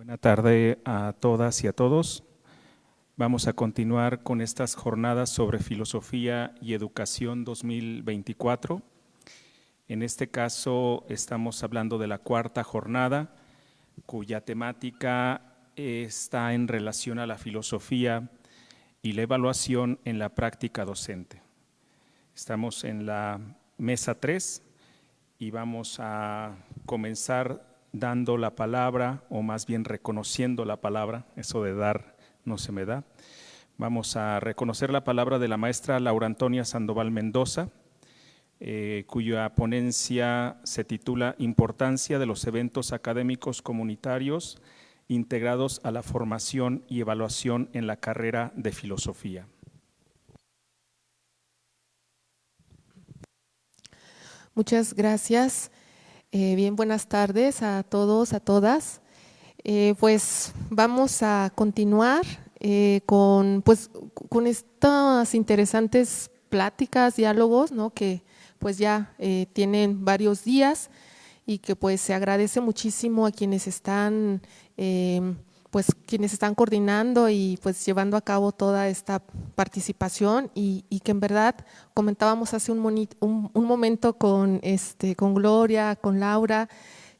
Buena tarde a todas y a todos. Vamos a continuar con estas jornadas sobre filosofía y educación 2024. En este caso estamos hablando de la cuarta jornada, cuya temática está en relación a la filosofía y la evaluación en la práctica docente. Estamos en la mesa 3 y vamos a comenzar dando la palabra, o más bien reconociendo la palabra. Eso de dar no se me da. Vamos a reconocer la palabra de la maestra Laura Antonia Sandoval Mendoza, cuya ponencia se titula Importancia de los eventos académicos comunitarios integrados a la formación y evaluación en la carrera de filosofía. Muchas gracias. Bien, buenas tardes a todos, a todas. Pues vamos a continuar con estas interesantes pláticas, diálogos, ¿no? Que pues ya tienen varios días y que pues se agradece muchísimo a quienes están coordinando y pues llevando a cabo toda esta participación y que en verdad comentábamos hace un momento con Gloria, con Laura,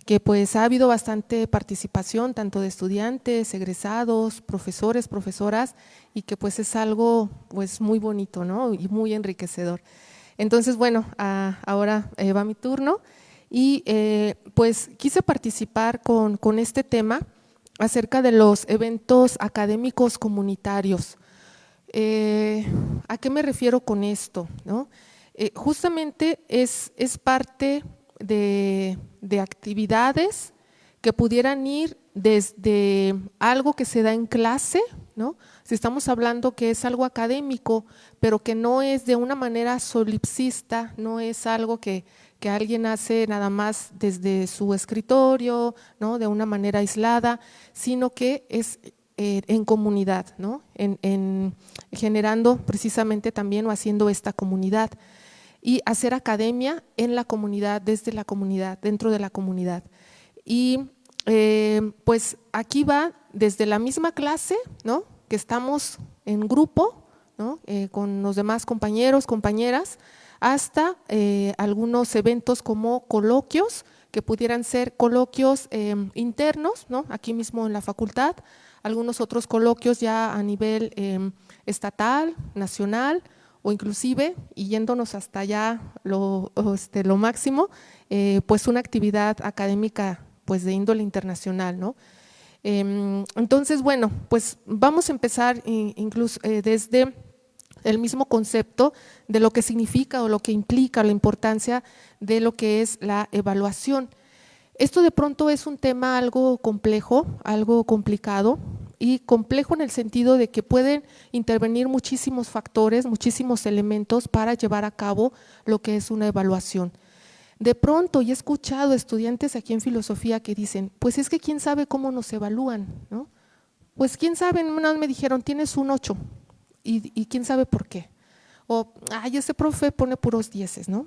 que pues ha habido bastante participación tanto de estudiantes, egresados, profesores, profesoras, y que pues es algo pues muy bonito, ¿no? Y muy enriquecedor. Entonces, bueno, ahora va mi turno y pues quise participar con este tema acerca de los eventos académicos comunitarios. ¿A qué me refiero con esto? ¿No? Justamente es parte de actividades que pudieran ir desde algo que se da en clase, ¿no? Si estamos hablando que es algo académico, pero que no es de una manera solipsista, no es algo que alguien hace nada más desde su escritorio, ¿no? De una manera aislada, sino que es en comunidad, ¿no? En generando precisamente también o haciendo esta comunidad y hacer academia en la comunidad, desde la comunidad, dentro de la comunidad. Y pues aquí va desde la misma clase, ¿no? Que estamos en grupo, ¿no? Con los demás compañeros, compañeras, hasta algunos eventos como coloquios, que pudieran ser coloquios internos, ¿no? Aquí mismo en la facultad, algunos otros coloquios ya a nivel estatal, nacional, o inclusive, y yéndonos hasta allá lo máximo, pues una actividad académica pues de índole internacional, ¿no? Entonces, bueno, pues vamos a empezar incluso desde el mismo concepto de lo que significa o lo que implica la importancia de lo que es la evaluación. Esto de pronto es un tema algo complejo, algo complicado, y complejo en el sentido de que pueden intervenir muchísimos factores, muchísimos elementos para llevar a cabo lo que es una evaluación. De pronto, y he escuchado estudiantes aquí en filosofía que dicen, pues es que quién sabe cómo nos evalúan, ¿no? Pues quién sabe, una vez me dijeron, tienes un 8, y quién sabe por qué. O, ay, ese profe pone puros 10, ¿no?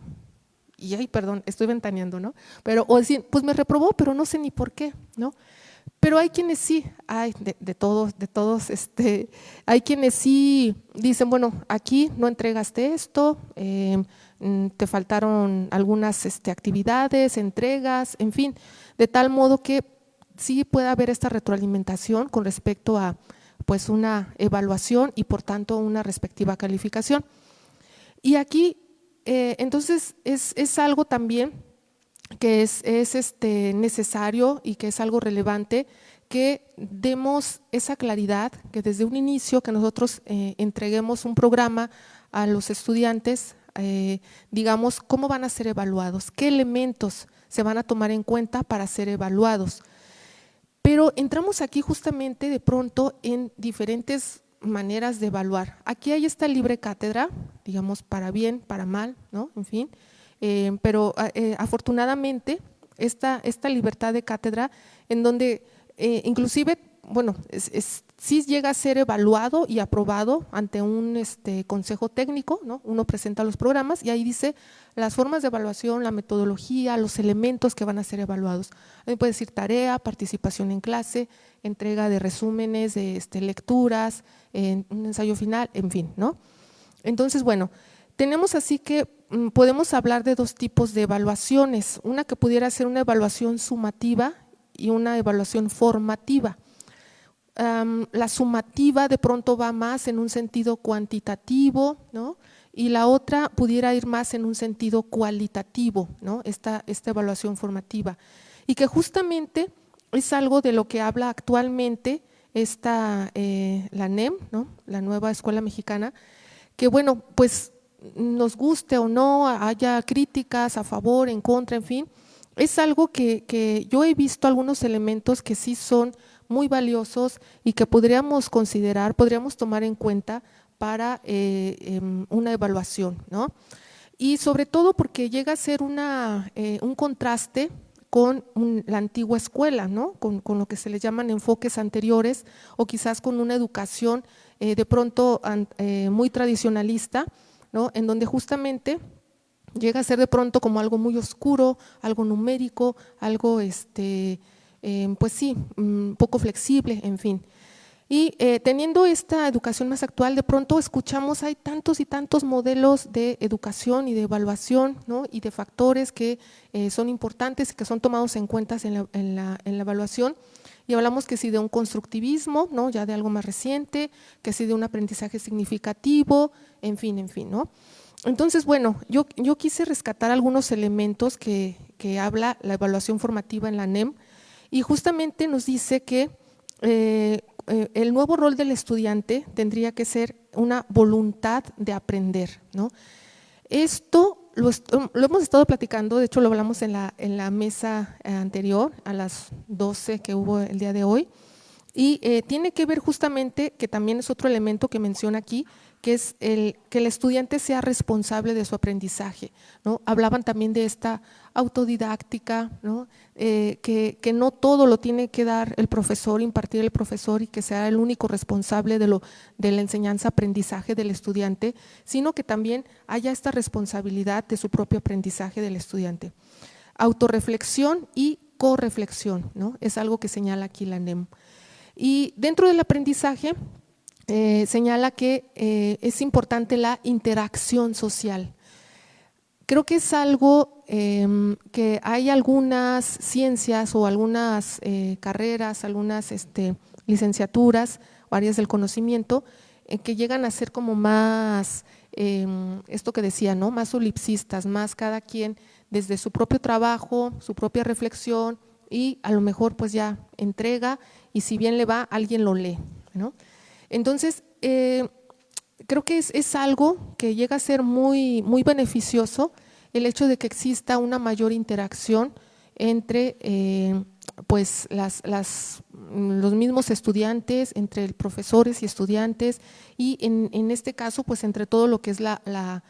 Y ay, perdón, estoy ventaneando, ¿no? Pero, o decir, pues me reprobó, pero no sé ni por qué, ¿no? Pero hay quienes sí, hay de todos, hay quienes sí dicen, bueno, aquí no entregaste esto, te faltaron algunas actividades, entregas, en fin, de tal modo que sí puede haber esta retroalimentación con respecto a pues una evaluación y por tanto una respectiva calificación. Y aquí entonces es algo también que es necesario y que es algo relevante que demos esa claridad, que desde un inicio que nosotros entreguemos un programa a los estudiantes, digamos cómo van a ser evaluados, qué elementos se van a tomar en cuenta para ser evaluados. Pero entramos aquí justamente de pronto en diferentes maneras de evaluar. Aquí hay esta libre cátedra, digamos para bien, para mal, ¿no? En fin, pero afortunadamente esta libertad de cátedra en donde inclusive, bueno, sí llega a ser evaluado y aprobado ante un consejo técnico, ¿no? Uno presenta los programas y ahí dice las formas de evaluación, la metodología, los elementos que van a ser evaluados. Ahí puede decir tarea, participación en clase, entrega de resúmenes, de lecturas, un ensayo final, en fin, ¿no? Entonces, bueno, tenemos así que podemos hablar de dos tipos de evaluaciones, una que pudiera ser una evaluación sumativa y una evaluación formativa. La sumativa de pronto va más en un sentido cuantitativo, ¿no? Y la otra pudiera ir más en un sentido cualitativo, ¿no? Esta evaluación formativa. Y que justamente es algo de lo que habla actualmente la NEM, ¿no? La nueva Escuela Mexicana, que bueno, pues nos guste o no, haya críticas a favor, en contra, en fin, es algo que yo he visto algunos elementos que sí son muy valiosos y que podríamos considerar, podríamos tomar en cuenta para una evaluación, ¿no? Y sobre todo porque llega a ser un contraste con la antigua escuela, ¿no? Con lo que se le llaman enfoques anteriores o quizás con una educación de pronto muy tradicionalista, ¿no? En donde justamente llega a ser de pronto como algo muy oscuro, algo numérico, algo pues sí, poco flexible, en fin. Y teniendo esta educación más actual, de pronto escuchamos, hay tantos y tantos modelos de educación y de evaluación, ¿no? Y de factores que son importantes y que son tomados en cuenta en la evaluación. Y hablamos que sí de un constructivismo, ¿no? Ya de algo más reciente, que sí de un aprendizaje significativo, en fin, ¿no? Entonces, bueno, yo quise rescatar algunos elementos que habla la evaluación formativa en la NEM y justamente nos dice que el nuevo rol del estudiante tendría que ser una voluntad de aprender, ¿no? Esto lo hemos estado platicando, de hecho lo hablamos en la mesa anterior, a las 12 que hubo el día de hoy, y tiene que ver justamente, que también es otro elemento que menciona aquí, que es que el estudiante sea responsable de su aprendizaje, ¿no? Hablaban también de esta autodidáctica, ¿no? Que no todo lo tiene que dar el profesor, impartir el profesor y que sea el único responsable de la enseñanza-aprendizaje del estudiante, sino que también haya esta responsabilidad de su propio aprendizaje del estudiante. Autorreflexión y correflexión, ¿no? Es algo que señala aquí la NEM. Y dentro del aprendizaje señala que es importante la interacción social. Creo que es algo que hay algunas ciencias o algunas carreras, algunas licenciaturas o áreas del conocimiento que llegan a ser como más, esto que decía, ¿no? Más solipsistas, más cada quien desde su propio trabajo, su propia reflexión y a lo mejor pues ya entrega y si bien le va, alguien lo lee, ¿no? Entonces, creo que es algo que llega a ser muy, muy beneficioso el hecho de que exista una mayor interacción entre pues los mismos estudiantes, entre profesores y estudiantes y en este caso pues entre todo lo que es la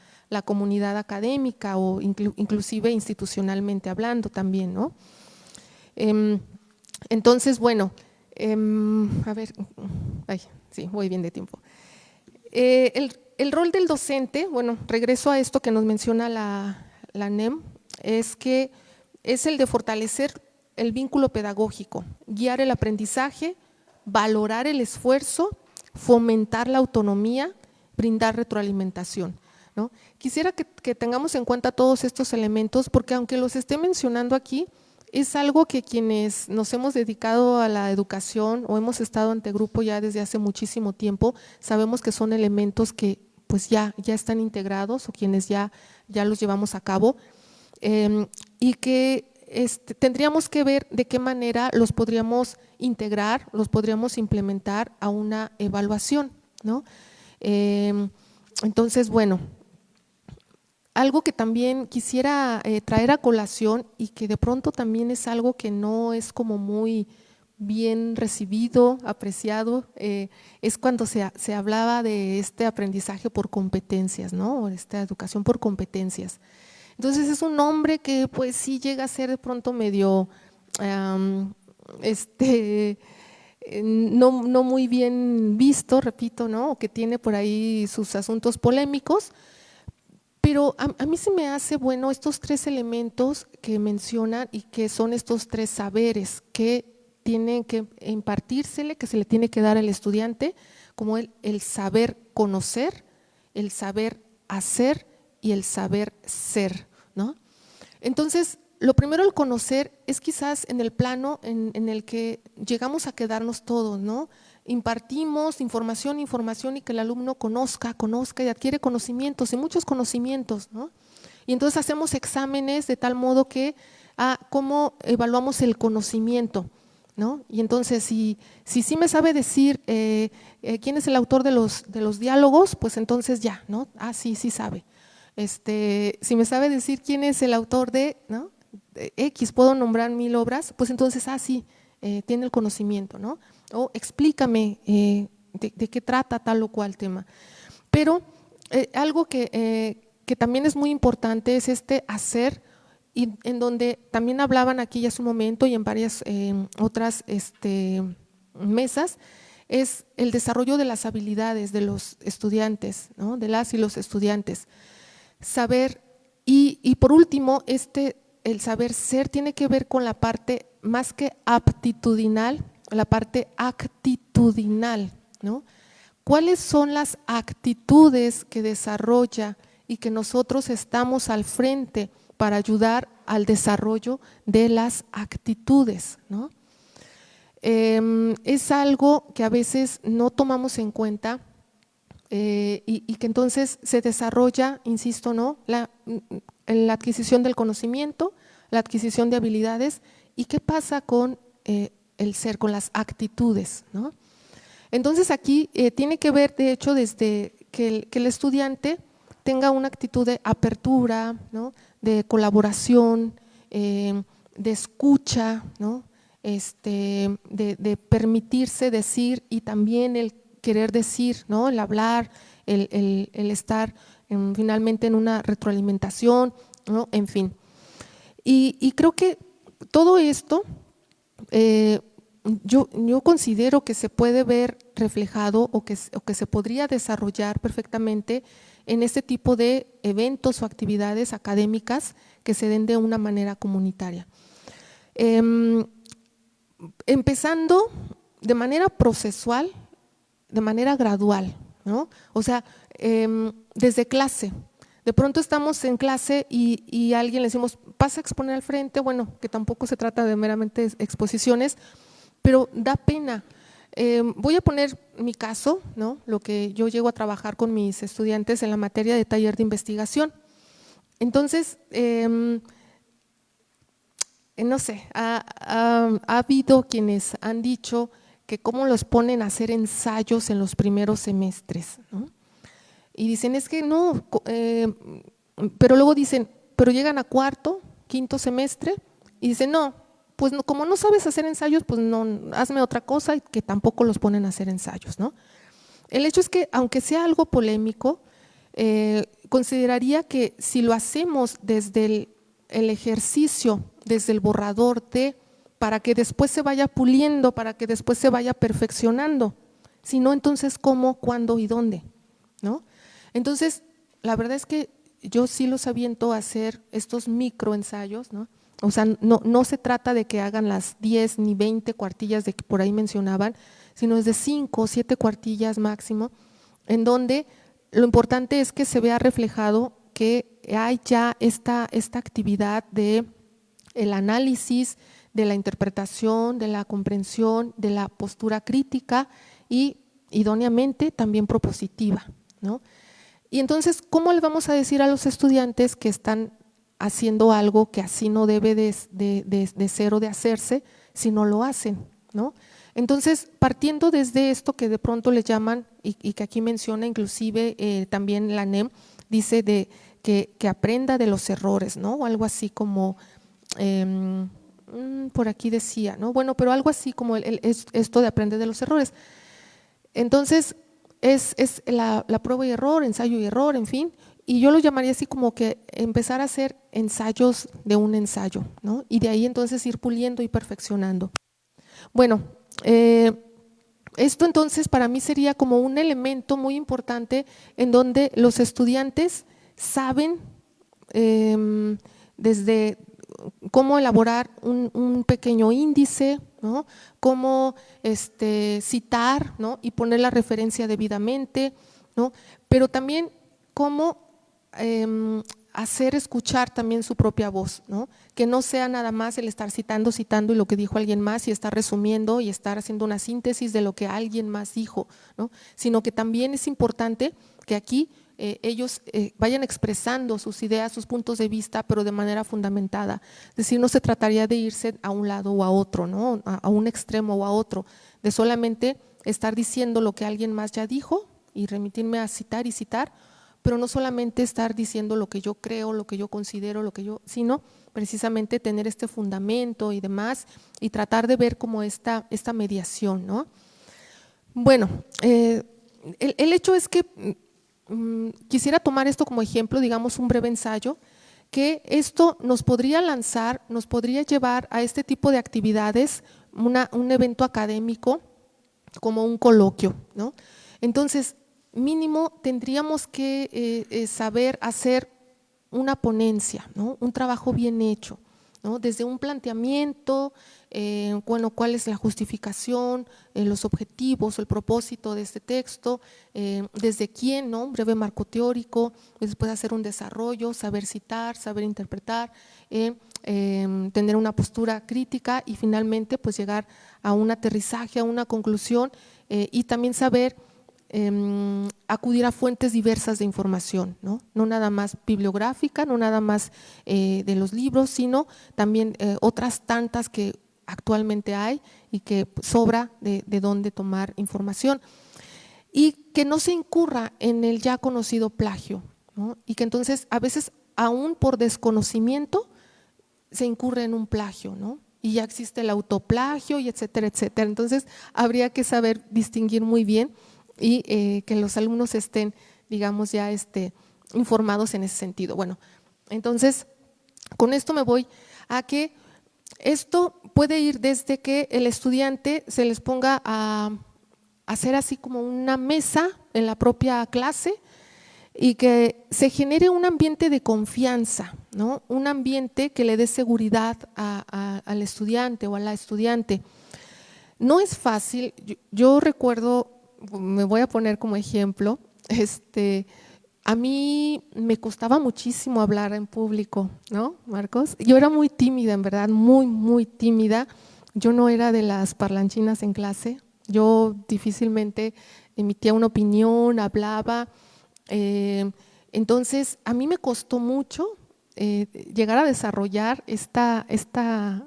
comunidad académica o inclusive institucionalmente hablando también, ¿no? Entonces, bueno, a ver, sí, voy bien de tiempo. El rol del docente, bueno, regreso a esto que nos menciona la NEM, es que es el de fortalecer el vínculo pedagógico, guiar el aprendizaje, valorar el esfuerzo, fomentar la autonomía, brindar retroalimentación, ¿no? Quisiera que tengamos en cuenta todos estos elementos porque aunque los esté mencionando aquí, es algo que quienes nos hemos dedicado a la educación o hemos estado ante grupo ya desde hace muchísimo tiempo, sabemos que son elementos que pues ya están integrados o quienes ya los llevamos a cabo y que tendríamos que ver de qué manera los podríamos integrar, los podríamos implementar a una evaluación, ¿no? Entonces, bueno, algo que también quisiera traer a colación y que de pronto también es algo que no es como muy bien recibido, apreciado, es cuando se hablaba de este aprendizaje por competencias, ¿no? O esta educación por competencias. Entonces es un nombre que pues sí llega a ser de pronto medio no muy bien visto, repito, ¿no? O que tiene por ahí sus asuntos polémicos, pero a mí se me hace bueno estos tres elementos que mencionan y que son estos tres saberes que tienen que impartírsele, que se le tiene que dar al estudiante, como el saber conocer, el saber hacer y el saber ser, ¿no? Entonces, lo primero, el conocer, es quizás en el plano en el que llegamos a quedarnos todos, ¿no? Impartimos información y que el alumno conozca y adquiere conocimientos y muchos conocimientos, ¿no? Y entonces hacemos exámenes de tal modo que, ¿cómo evaluamos el conocimiento? ¿No? Y entonces, si sí me sabe decir quién es el autor de los diálogos, pues entonces ya, ¿no? Sí sabe. Si me sabe decir quién es el autor de, ¿no? De X, puedo nombrar 1000 obras, pues entonces, sí, tiene el conocimiento, ¿no? O explícame de qué trata tal o cual tema. Pero algo que también es muy importante es hacer, y en donde también hablaban aquí ya hace un momento y en varias otras mesas, es el desarrollo de las habilidades de los estudiantes, ¿no? De las y los estudiantes. Saber, y por último, el saber ser tiene que ver con la parte más que aptitudinal, la parte actitudinal, ¿no? ¿Cuáles son las actitudes que desarrolla y que nosotros estamos al frente para ayudar al desarrollo de las actitudes, ¿no? Es algo que a veces no tomamos en cuenta y que entonces se desarrolla, insisto, ¿no? La adquisición del conocimiento, la adquisición de habilidades. ¿Y qué pasa con el ser, con las actitudes, ¿no? Entonces aquí tiene que ver, de hecho, desde que el estudiante tenga una actitud de apertura, ¿no? De colaboración, de escucha, ¿no? De permitirse decir y también el querer decir, ¿no? El hablar, el estar finalmente en una retroalimentación, ¿no? En fin. Y creo que todo esto yo considero que se puede ver reflejado o que se podría desarrollar perfectamente en este tipo de eventos o actividades académicas que se den de una manera comunitaria. Empezando de manera procesual, de manera gradual, ¿no? O sea, desde clase. De pronto estamos en clase y a alguien le decimos, pasa a exponer al frente, bueno, que tampoco se trata de meramente exposiciones, pero da pena. Voy a poner mi caso, ¿no? Lo que yo llego a trabajar con mis estudiantes en la materia de taller de investigación. Entonces, no sé, ha habido quienes han dicho que cómo los ponen a hacer ensayos en los primeros semestres, ¿no? Y dicen, es que no, pero luego dicen, pero llegan a cuarto, quinto semestre y dicen, no, pues no, como no sabes hacer ensayos, pues no, hazme otra cosa, y que tampoco los ponen a hacer ensayos, ¿no? El hecho es que, aunque sea algo polémico, consideraría que si lo hacemos desde el ejercicio, desde el borrador para que después se vaya puliendo, para que después se vaya perfeccionando, si no, entonces cómo, cuándo y dónde, ¿no? Entonces, la verdad es que yo sí los aviento a hacer estos microensayos, ¿no? O sea, no se trata de que hagan las 10 ni 20 cuartillas de que por ahí mencionaban, sino es de 5 o 7 cuartillas máximo, en donde lo importante es que se vea reflejado que hay ya esta actividad de el análisis, de la interpretación, de la comprensión, de la postura crítica y idóneamente también propositiva, ¿no? Y entonces, ¿cómo le vamos a decir a los estudiantes que están haciendo algo que así no debe de ser o de hacerse si no lo hacen, ¿no? Entonces, partiendo desde esto que de pronto le llaman y que aquí menciona inclusive también la NEM, dice que aprenda de los errores, ¿no? O algo así como, por aquí decía, ¿no? Bueno, pero algo así como esto de aprender de los errores. Entonces, es la prueba y error, ensayo y error, en fin, y yo lo llamaría así como que empezar a hacer ensayos de un ensayo, ¿no? Y de ahí entonces ir puliendo y perfeccionando. Bueno, esto entonces para mí sería como un elemento muy importante en donde los estudiantes saben desde cómo elaborar un pequeño índice, ¿no? Cómo citar, ¿no? Y poner la referencia debidamente, ¿no? Pero también cómo hacer escuchar también su propia voz, ¿no? Que no sea nada más el estar citando y lo que dijo alguien más y estar resumiendo y estar haciendo una síntesis de lo que alguien más dijo, ¿no? Sino que también es importante que aquí ellos vayan expresando sus ideas, sus puntos de vista, pero de manera fundamentada. Es decir, no se trataría de irse a un lado o a otro, ¿no? A un extremo o a otro, de solamente estar diciendo lo que alguien más ya dijo y remitirme a citar y citar, pero no solamente estar diciendo lo que yo creo, lo que yo considero, sino precisamente tener este fundamento y demás y tratar de ver como esta mediación, ¿no? Bueno, el hecho es que quisiera tomar esto como ejemplo, digamos un breve ensayo, que esto nos podría lanzar, nos podría llevar a este tipo de actividades, un evento académico como un coloquio, ¿no? Entonces, mínimo tendríamos que saber hacer una ponencia, ¿no? Un trabajo bien hecho, ¿no? Desde un planteamiento, bueno, cuál es la justificación, los objetivos, el propósito de este texto, desde quién, ¿no? Un breve marco teórico, después hacer un desarrollo, saber citar, saber interpretar, tener una postura crítica y finalmente pues llegar a un aterrizaje, a una conclusión y también saber acudir a fuentes diversas de información, ¿no? No nada más bibliográfica, no nada más de los libros, sino también otras tantas que actualmente hay y que sobra de dónde tomar información. Y que no se incurra en el ya conocido plagio, ¿no? Y que entonces a veces aún por desconocimiento se incurre en un plagio, ¿no? Y ya existe el autoplagio y etcétera, etcétera. Entonces habría que saber distinguir muy bien y que los alumnos estén, digamos, ya informados en ese sentido. Bueno, entonces, con esto me voy a que esto puede ir desde que el estudiante se les ponga a hacer así como una mesa en la propia clase y que se genere un ambiente de confianza, ¿no? Un ambiente que le dé seguridad al estudiante o a la estudiante. No es fácil, yo recuerdo, me voy a poner como ejemplo, a mí me costaba muchísimo hablar en público, ¿no, Marcos? Yo era muy tímida, en verdad, muy, muy tímida. Yo no era de las parlanchinas en clase, yo difícilmente emitía una opinión, hablaba. Entonces, a mí me costó mucho llegar a desarrollar esta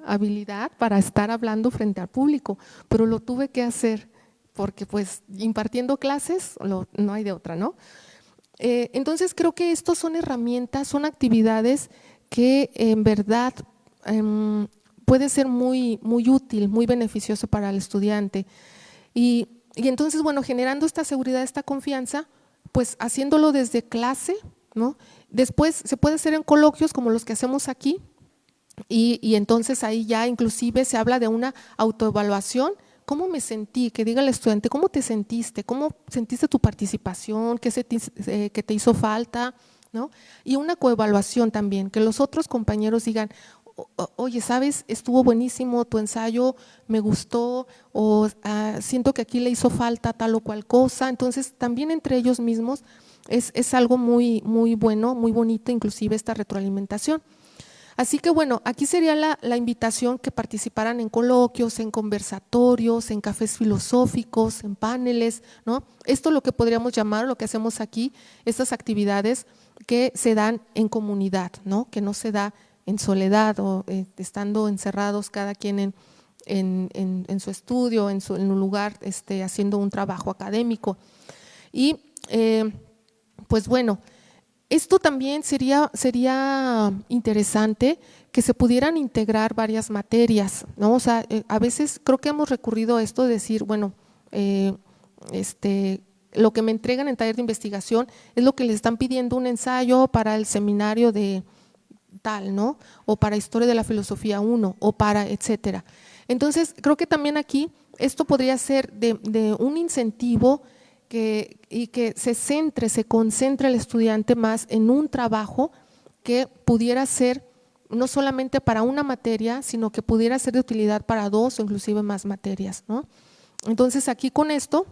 habilidad para estar hablando frente al público, pero lo tuve que hacer porque pues impartiendo clases no hay de otra, ¿no? Entonces creo que estos son herramientas, son actividades que en verdad puede ser muy, muy útil, muy beneficioso para el estudiante y entonces bueno, generando esta seguridad, esta confianza, pues haciéndolo desde clase, ¿no? Después se puede hacer en coloquios como los que hacemos aquí y entonces ahí ya inclusive se habla de una autoevaluación. ¿Cómo me sentí? Que diga el estudiante, ¿cómo te sentiste? ¿Cómo sentiste tu participación? ¿Qué te hizo falta? ¿No? Y una coevaluación también, que los otros compañeros digan, oye, ¿sabes? Estuvo buenísimo tu ensayo, me gustó, o siento que aquí le hizo falta tal o cual cosa. Entonces, también entre ellos mismos es algo muy, muy bueno, muy bonito, inclusive esta retroalimentación. Así que bueno, aquí sería la invitación que participaran en coloquios, en conversatorios, en cafés filosóficos, en paneles, ¿no? Esto es lo que podríamos llamar, lo que hacemos aquí, estas actividades que se dan en comunidad, ¿no? Que no se da en soledad o estando encerrados cada quien en su estudio, en un lugar haciendo un trabajo académico. Y pues bueno, esto también sería interesante que se pudieran integrar varias materias, ¿no? O sea, a veces creo que hemos recurrido a esto de decir, bueno, lo que me entregan en taller de investigación es lo que les están pidiendo un ensayo para el seminario de tal, ¿no? O para Historia de la Filosofía 1 o para etcétera. Entonces, creo que también aquí esto podría ser de un incentivo y que se concentre el estudiante más en un trabajo que pudiera ser no solamente para una materia, sino que pudiera ser de utilidad para 2 o inclusive más materias, ¿no? Entonces, aquí con esto,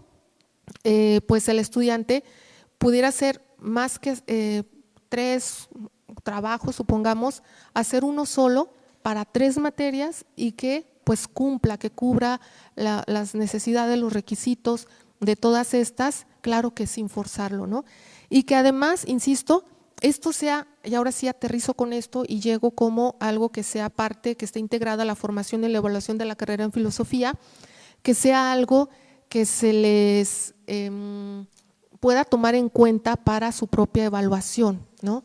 pues el estudiante pudiera hacer más que 3 trabajos, supongamos, hacer uno solo para 3 materias y que pues que cubra las necesidades, los requisitos de todas estas, claro que sin forzarlo, ¿no? Y que además, insisto, esto sea, y ahora sí aterrizo con esto y llego como algo que sea parte, que esté integrada a la formación y la evaluación de la carrera en filosofía, que sea algo que se les pueda tomar en cuenta para su propia evaluación, ¿no?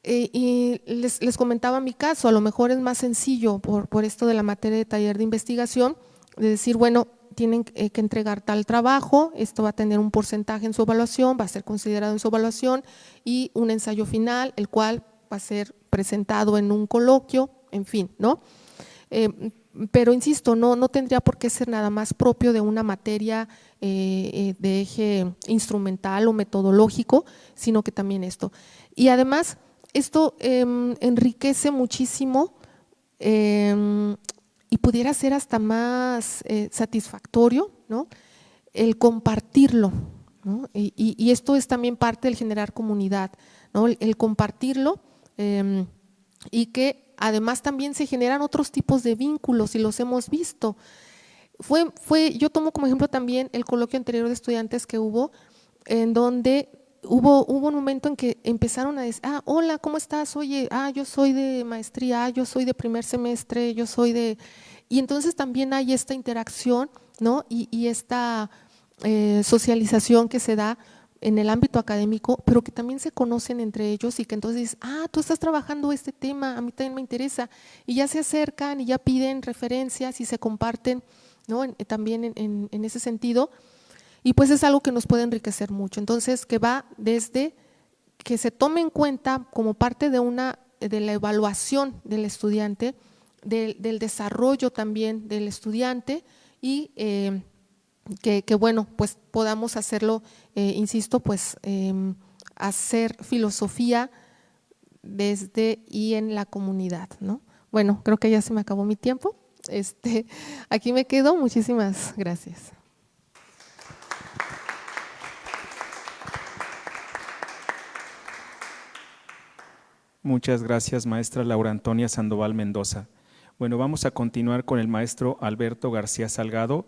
Y les comentaba mi caso, a lo mejor es más sencillo por esto de la materia de taller de investigación, de decir, bueno, tienen que entregar tal trabajo, esto va a tener un porcentaje en su evaluación, va a ser considerado en su evaluación y un ensayo final, el cual va a ser presentado en un coloquio, en fin, ¿no? Pero insisto, no tendría por qué ser nada más propio de una materia de eje instrumental o metodológico, sino que también esto. Y además, esto enriquece muchísimo y pudiera ser hasta más satisfactorio, ¿no? El compartirlo, ¿no? Y esto es también parte del generar comunidad, ¿no? El compartirlo y que además también se generan otros tipos de vínculos y los hemos visto. Yo tomo como ejemplo también el coloquio anterior de estudiantes que hubo, en donde hubo un momento en que empezaron a decir, hola, ¿cómo estás? Oye, yo soy de maestría, yo soy de primer semestre, yo soy de… Y entonces también hay esta interacción, ¿no? Y esta socialización que se da en el ámbito académico, pero que también se conocen entre ellos y que entonces dices, tú estás trabajando este tema, a mí también me interesa, y ya se acercan y ya piden referencias y se comparten, ¿no? También en ese sentido, y pues es algo que nos puede enriquecer mucho. Entonces, que va desde que se tome en cuenta como parte de la evaluación del estudiante, del desarrollo también del estudiante y que bueno, pues podamos hacerlo, insisto, pues hacer filosofía desde y en la comunidad, ¿no? Bueno, creo que ya se me acabó mi tiempo. Aquí me quedo, muchísimas gracias. Muchas gracias, maestra Laura Antonia Sandoval Mendoza. Bueno, vamos a continuar con el maestro Alberto García Salgado,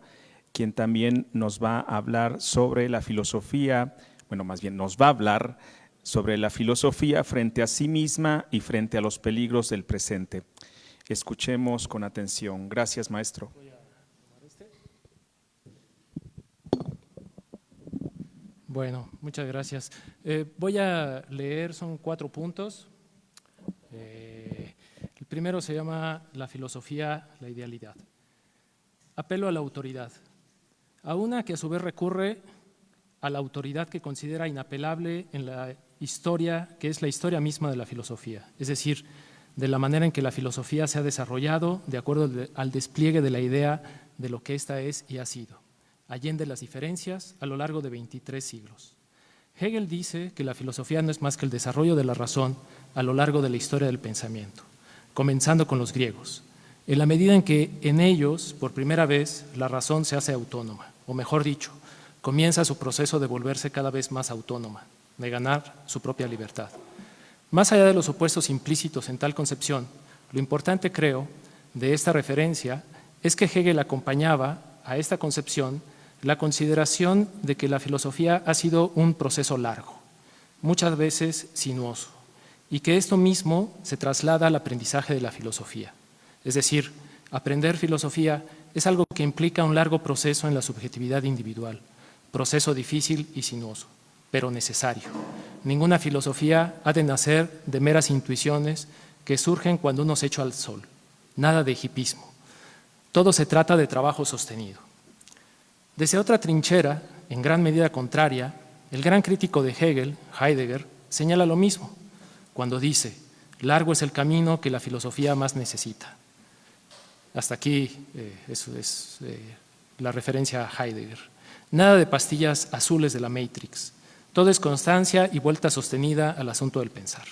quien también nos va a hablar sobre la filosofía, bueno, más bien nos va a hablar sobre la filosofía frente a sí misma y frente a los peligros del presente. Escuchemos con atención. Gracias, maestro. Bueno, muchas gracias. Voy a leer, son 4 puntos. El primero se llama la filosofía, la idealidad. Apelo a la autoridad, a una que a su vez recurre a la autoridad que considera inapelable en la historia, que es la historia misma de la filosofía, es decir, de la manera en que la filosofía se ha desarrollado de acuerdo al despliegue de la idea de lo que ésta es y ha sido, allende las diferencias a lo largo de 23 siglos. Hegel dice que la filosofía no es más que el desarrollo de la razón a lo largo de la historia del pensamiento, comenzando con los griegos, en la medida en que en ellos, por primera vez, la razón se hace autónoma, o mejor dicho, comienza su proceso de volverse cada vez más autónoma, de ganar su propia libertad. Más allá de los opuestos implícitos en tal concepción, lo importante, creo, de esta referencia es que Hegel acompañaba a esta concepción la consideración de que la filosofía ha sido un proceso largo, muchas veces sinuoso, y que esto mismo se traslada al aprendizaje de la filosofía. Es decir, aprender filosofía es algo que implica un largo proceso en la subjetividad individual, proceso difícil y sinuoso, pero necesario. Ninguna filosofía ha de nacer de meras intuiciones que surgen cuando uno se echa al sol, nada de hipismo. Todo se trata de trabajo sostenido. Desde otra trinchera, en gran medida contraria, el gran crítico de Hegel, Heidegger, señala lo mismo, cuando dice, largo es el camino que la filosofía más necesita. Hasta aquí eso es la referencia a Heidegger. Nada de pastillas azules de la Matrix. Todo es constancia y vuelta sostenida al asunto del pensar.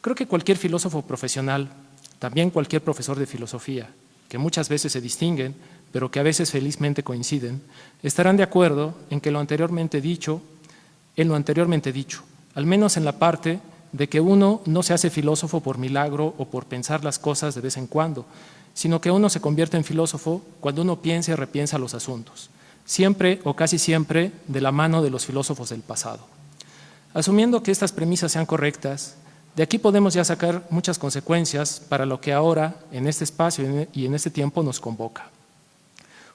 Creo que cualquier filósofo profesional, también cualquier profesor de filosofía, que muchas veces se distinguen, pero que a veces felizmente coinciden, estarán de acuerdo en lo anteriormente dicho, al menos en la parte de que uno no se hace filósofo por milagro o por pensar las cosas de vez en cuando, sino que uno se convierte en filósofo cuando uno piensa y repiensa los asuntos, siempre o casi siempre de la mano de los filósofos del pasado. Asumiendo que estas premisas sean correctas, de aquí podemos ya sacar muchas consecuencias para lo que ahora, en este espacio y en este tiempo, nos convoca.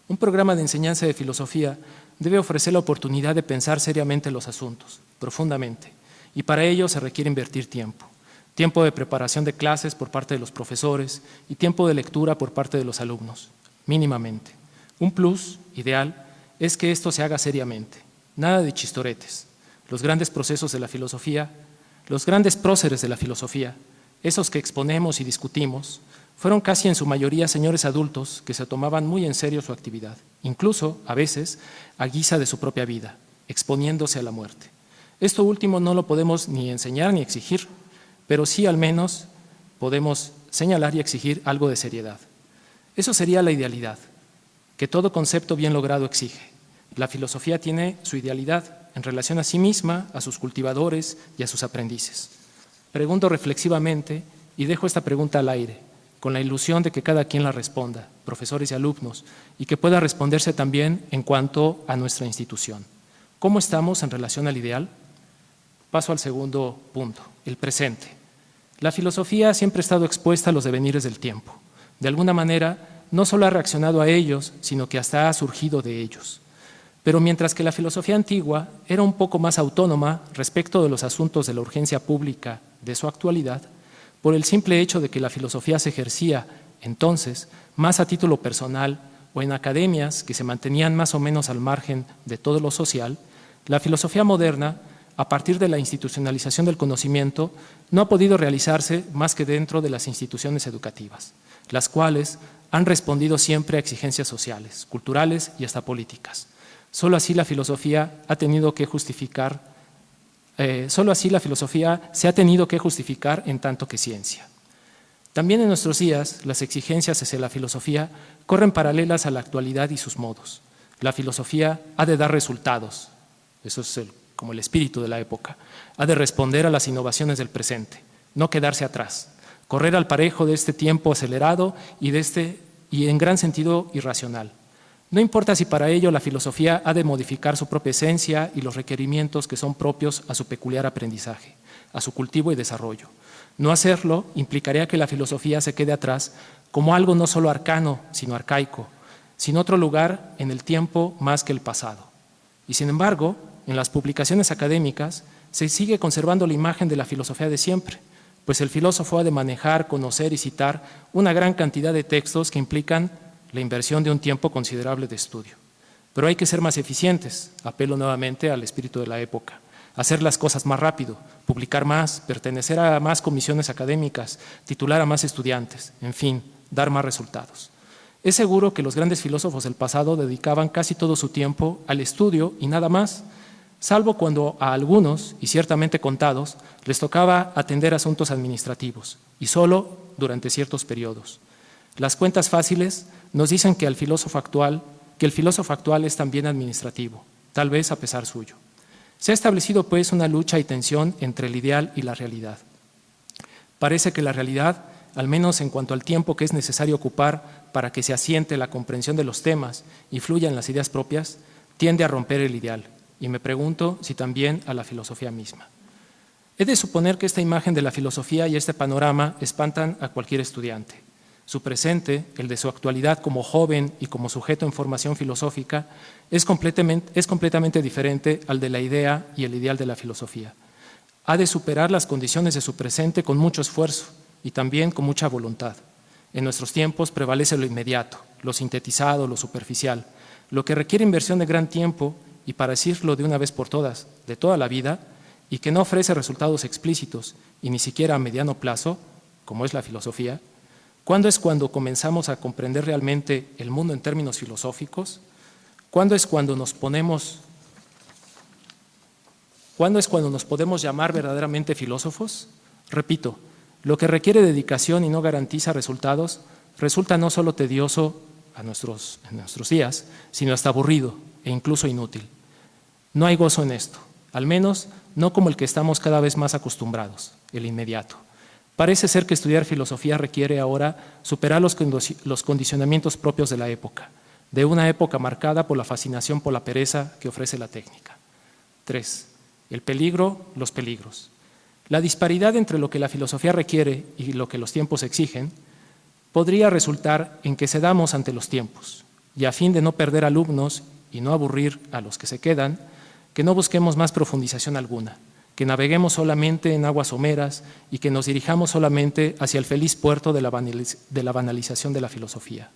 Un programa de enseñanza de filosofía debe ofrecer la oportunidad de pensar seriamente los asuntos, profundamente, y para ello se requiere invertir tiempo. Tiempo de preparación de clases por parte de los profesores y tiempo de lectura por parte de los alumnos, mínimamente. Un plus ideal es que esto se haga seriamente, nada de chistoretes. Los grandes procesos de la filosofía, los grandes próceres de la filosofía, esos que exponemos y discutimos, fueron casi en su mayoría señores adultos que se tomaban muy en serio su actividad, incluso, a veces, a guisa de su propia vida, exponiéndose a la muerte. Esto último no lo podemos ni enseñar ni exigir, pero sí al menos podemos señalar y exigir algo de seriedad. Eso sería la idealidad, que todo concepto bien logrado exige. La filosofía tiene su idealidad en relación a sí misma, a sus cultivadores y a sus aprendices. Pregunto reflexivamente y dejo esta pregunta al aire, con la ilusión de que cada quien la responda, profesores y alumnos, y que pueda responderse también en cuanto a nuestra institución. ¿Cómo estamos en relación al ideal? Paso al segundo punto, el presente. La filosofía siempre ha estado expuesta a los devenires del tiempo. De alguna manera, no solo ha reaccionado a ellos, sino que hasta ha surgido de ellos. Pero mientras que la filosofía antigua era un poco más autónoma respecto de los asuntos de la urgencia pública de su actualidad, por el simple hecho de que la filosofía se ejercía entonces más a título personal o en academias que se mantenían más o menos al margen de todo lo social, la filosofía moderna, a partir de la institucionalización del conocimiento, no ha podido realizarse más que dentro de las instituciones educativas, las cuales han respondido siempre a exigencias sociales, culturales y hasta políticas. Solo así la filosofía se ha tenido que justificar en tanto que ciencia. También en nuestros días, las exigencias hacia la filosofía corren paralelas a la actualidad y sus modos. La filosofía ha de dar resultados, eso es como el espíritu de la época, ha de responder a las innovaciones del presente, no quedarse atrás, correr al parejo de este tiempo acelerado y en gran sentido irracional. No importa si para ello la filosofía ha de modificar su propia esencia y los requerimientos que son propios a su peculiar aprendizaje, a su cultivo y desarrollo. No hacerlo implicaría que la filosofía se quede atrás como algo no solo arcano, sino arcaico, sin otro lugar en el tiempo más que el pasado. Y sin embargo, en las publicaciones académicas se sigue conservando la imagen de la filosofía de siempre, pues el filósofo ha de manejar, conocer y citar una gran cantidad de textos que implican la inversión de un tiempo considerable de estudio. Pero hay que ser más eficientes, apelo nuevamente al espíritu de la época, hacer las cosas más rápido, publicar más, pertenecer a más comisiones académicas, titular a más estudiantes, en fin, dar más resultados. Es seguro que los grandes filósofos del pasado dedicaban casi todo su tiempo al estudio y nada más, salvo cuando a algunos, y ciertamente contados, les tocaba atender asuntos administrativos, y solo durante ciertos periodos. Las cuentas fáciles nos dicen que el filósofo actual es también administrativo, tal vez a pesar suyo. Se ha establecido pues una lucha y tensión entre el ideal y la realidad. Parece que la realidad, al menos en cuanto al tiempo que es necesario ocupar para que se asiente la comprensión de los temas y fluyan las ideas propias, tiende a romper el ideal, y me pregunto si también a la filosofía misma. He de suponer que esta imagen de la filosofía y este panorama espantan a cualquier estudiante. Su presente, el de su actualidad como joven y como sujeto en formación filosófica, es completamente diferente al de la idea y el ideal de la filosofía. Ha de superar las condiciones de su presente con mucho esfuerzo y también con mucha voluntad. En nuestros tiempos prevalece lo inmediato, lo sintetizado, lo superficial, lo que requiere inversión de gran tiempo y, para decirlo de una vez por todas, de toda la vida, y que no ofrece resultados explícitos y ni siquiera a mediano plazo, como es la filosofía. ¿Cuándo es cuando comenzamos a comprender realmente el mundo en términos filosóficos? ¿Cuándo es cuando nos podemos llamar verdaderamente filósofos? Repito, lo que requiere dedicación y no garantiza resultados resulta no solo tedioso en nuestros días, sino hasta aburrido e incluso inútil. No hay gozo en esto, al menos no como el que estamos cada vez más acostumbrados, el inmediato. Parece ser que estudiar filosofía requiere ahora superar los condicionamientos propios de la época, de una época marcada por la fascinación por la pereza que ofrece la técnica. 3. El peligro, los peligros. La disparidad entre lo que la filosofía requiere y lo que los tiempos exigen podría resultar en que cedamos ante los tiempos y a fin de no perder alumnos y no aburrir a los que se quedan, que no busquemos más profundización alguna, que naveguemos solamente en aguas someras y que nos dirijamos solamente hacia el feliz puerto de la banalización de la filosofía.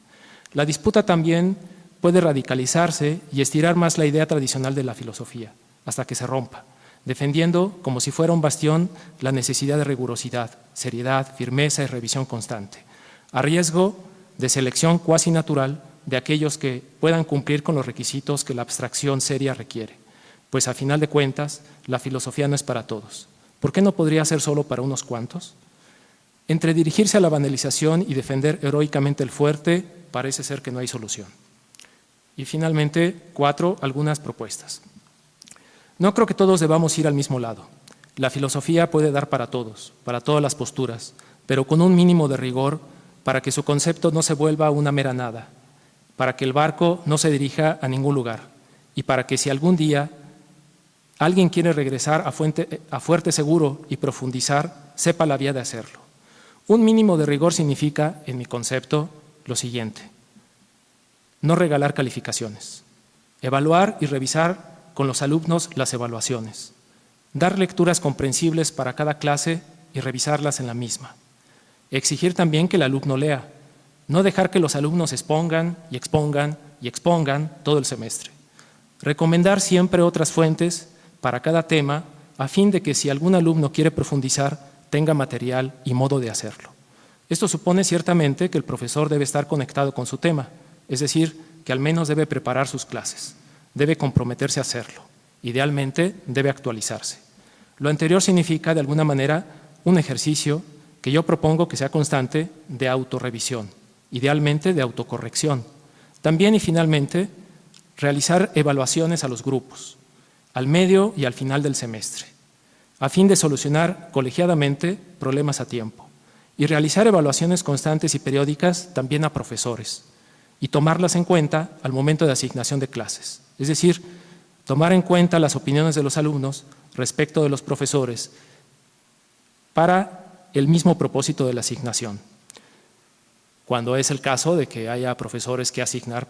La disputa también puede radicalizarse y estirar más la idea tradicional de la filosofía, hasta que se rompa, defendiendo como si fuera un bastión la necesidad de rigurosidad, seriedad, firmeza y revisión constante, a riesgo de selección cuasi natural de aquellos que puedan cumplir con los requisitos que la abstracción seria requiere. Pues a final de cuentas, la filosofía no es para todos. ¿Por qué no podría ser solo para unos cuantos? Entre dirigirse a la banalización y defender heroicamente el fuerte, parece ser que no hay solución. Y finalmente, 4, algunas propuestas. No creo que todos debamos ir al mismo lado. La filosofía puede dar para todos, para todas las posturas, pero con un mínimo de rigor para que su concepto no se vuelva una mera nada, para que el barco no se dirija a ningún lugar y para que si algún día alguien quiere regresar a fuerte seguro y profundizar, sepa la vía de hacerlo. Un mínimo de rigor significa, en mi concepto, lo siguiente: no regalar calificaciones, evaluar y revisar con los alumnos las evaluaciones, dar lecturas comprensibles para cada clase y revisarlas en la misma, exigir también que el alumno lea, no dejar que los alumnos expongan y expongan y expongan todo el semestre, recomendar siempre otras fuentes para cada tema a fin de que si algún alumno quiere profundizar tenga material y modo de hacerlo. Esto supone ciertamente que el profesor debe estar conectado con su tema, es decir, que al menos debe preparar sus clases, debe comprometerse a hacerlo, idealmente debe actualizarse. Lo anterior significa de alguna manera un ejercicio que yo propongo que sea constante de autorrevisión, idealmente de autocorrección. También y finalmente realizar evaluaciones a los grupos, al medio y al final del semestre, a fin de solucionar colegiadamente problemas a tiempo y realizar evaluaciones constantes y periódicas también a profesores y tomarlas en cuenta al momento de asignación de clases, es decir, tomar en cuenta las opiniones de los alumnos respecto de los profesores para el mismo propósito de la asignación, cuando es el caso de que haya profesores que asignar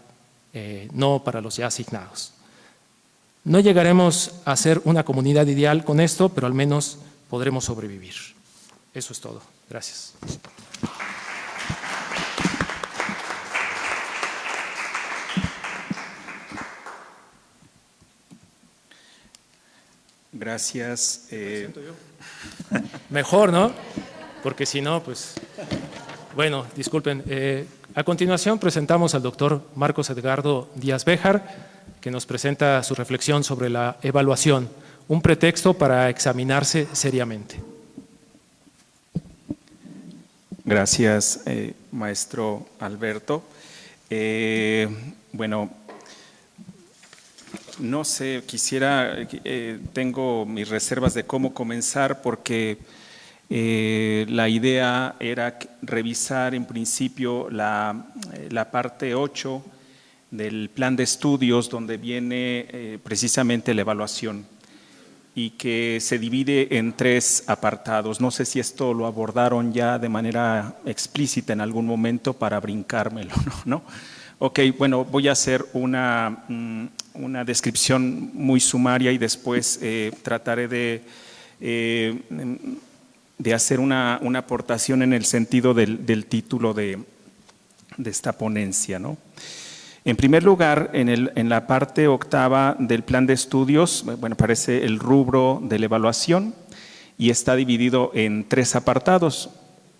no para los ya asignados. No llegaremos a ser una comunidad ideal con esto, pero al menos podremos sobrevivir. Eso es todo. Gracias. Gracias. Mejor, ¿no? Porque si no, pues… Bueno, disculpen. A continuación presentamos al doctor Marcos Edgardo Díaz Béjar, que nos presenta su reflexión sobre la evaluación, un pretexto para examinarse seriamente. Gracias, maestro Alberto. Bueno, no sé, tengo mis reservas de cómo comenzar porque la idea era revisar en principio la parte 8 del plan de estudios donde viene precisamente la evaluación y que se divide en 3 apartados. No sé si esto lo abordaron ya de manera explícita en algún momento para brincármelo, ¿no? Ok, bueno, voy a hacer una descripción muy sumaria y después trataré de hacer una aportación en el sentido del título de esta ponencia, ¿no? En primer lugar, en la parte 8 del plan de estudios, bueno, aparece el rubro de la evaluación y está dividido en 3 apartados.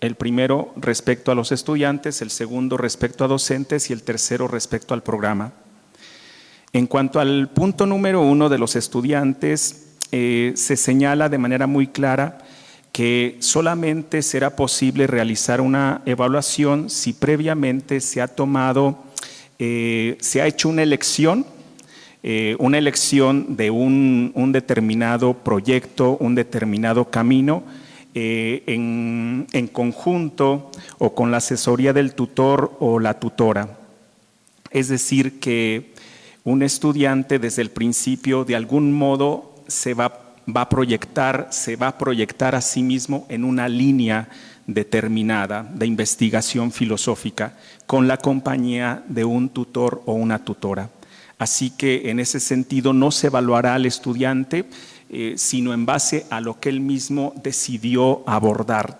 El primero respecto a los estudiantes, el segundo respecto a docentes y el tercero respecto al programa. En cuanto al punto número 1 de los estudiantes, se señala de manera muy clara que solamente será posible realizar una evaluación si previamente se ha hecho una elección de un determinado proyecto, un determinado camino, en conjunto o con la asesoría del tutor o la tutora. Es decir, que un estudiante desde el principio de algún modo se va a proyectar a sí mismo en una línea determinada de investigación filosófica con la compañía de un tutor o una tutora. Así que en ese sentido no se evaluará al estudiante, sino en base a lo que él mismo decidió abordar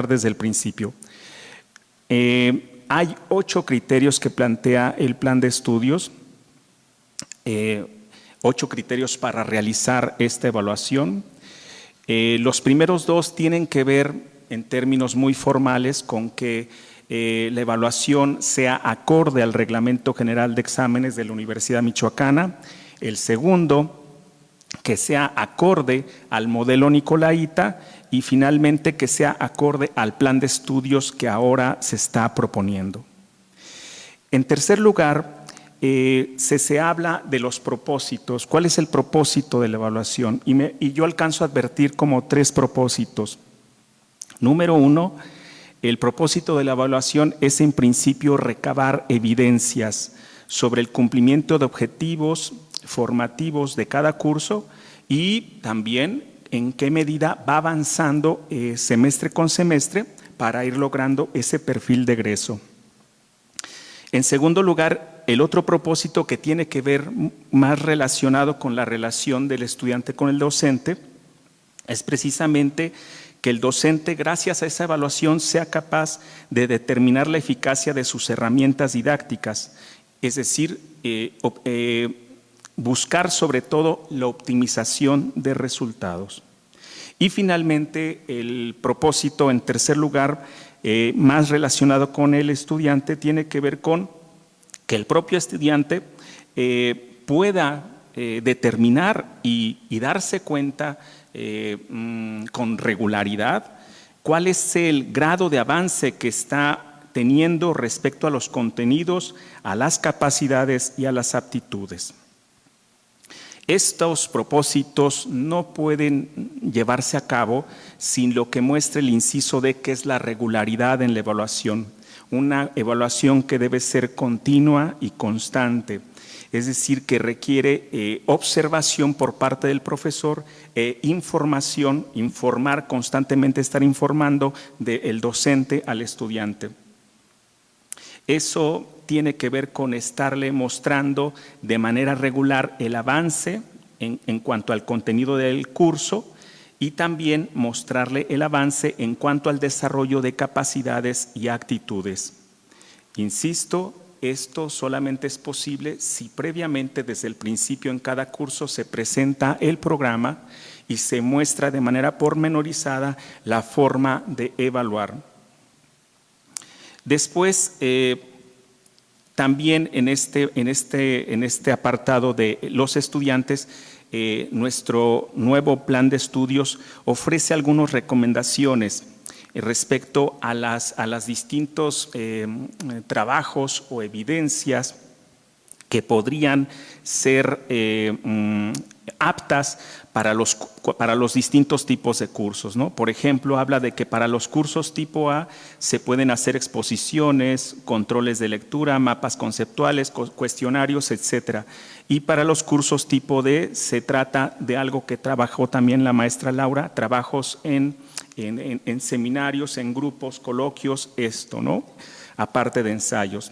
desde el principio. Hay 8 criterios que plantea el plan de estudios, 8 criterios para realizar esta evaluación. Los primeros 2 tienen que ver, en términos muy formales, con que la evaluación sea acorde al Reglamento General de Exámenes de la Universidad Michoacana. El segundo, que sea acorde al modelo Nicolaita, y finalmente que sea acorde al plan de estudios que ahora se está proponiendo. En tercer lugar, se habla de los propósitos. ¿Cuál es el propósito de la evaluación? Y yo alcanzo a advertir como 3 propósitos. Número 1, el propósito de la evaluación es en principio recabar evidencias sobre el cumplimiento de objetivos formativos de cada curso y también en qué medida va avanzando semestre con semestre para ir logrando ese perfil de egreso. En segundo lugar, el otro propósito que tiene que ver más relacionado con la relación del estudiante con el docente es precisamente que el docente, gracias a esa evaluación, sea capaz de determinar la eficacia de sus herramientas didácticas, es decir, buscar sobre todo la optimización de resultados. Y finalmente, el propósito, en tercer lugar, más relacionado con el estudiante, tiene que ver con que el propio estudiante pueda determinar y darse cuenta con regularidad cuál es el grado de avance que está teniendo respecto a los contenidos, a las capacidades y a las aptitudes. Estos propósitos no pueden llevarse a cabo sin lo que muestre el inciso D, que es la regularidad en la evaluación. Una evaluación que debe ser continua y constante, es decir, que requiere observación por parte del profesor, información, informar constantemente, estar informando del docente al estudiante. Eso tiene que ver con estarle mostrando de manera regular el avance en cuanto al contenido del curso y también mostrarle el avance en cuanto al desarrollo de capacidades y actitudes. Insisto, esto solamente es posible si previamente desde el principio en cada curso se presenta el programa y se muestra de manera pormenorizada la forma de evaluar. Después, también en este apartado de los estudiantes, nuestro nuevo plan de estudios ofrece algunas recomendaciones respecto a las distintos trabajos o evidencias que podrían ser aptas para los distintos tipos de cursos, ¿no? Por ejemplo, habla de que para los cursos tipo A se pueden hacer exposiciones, controles de lectura, mapas conceptuales, cuestionarios, etcétera. Y para los cursos tipo D se trata de algo que trabajó también la maestra Laura, trabajos en seminarios, en grupos, coloquios, ¿no? Aparte de ensayos.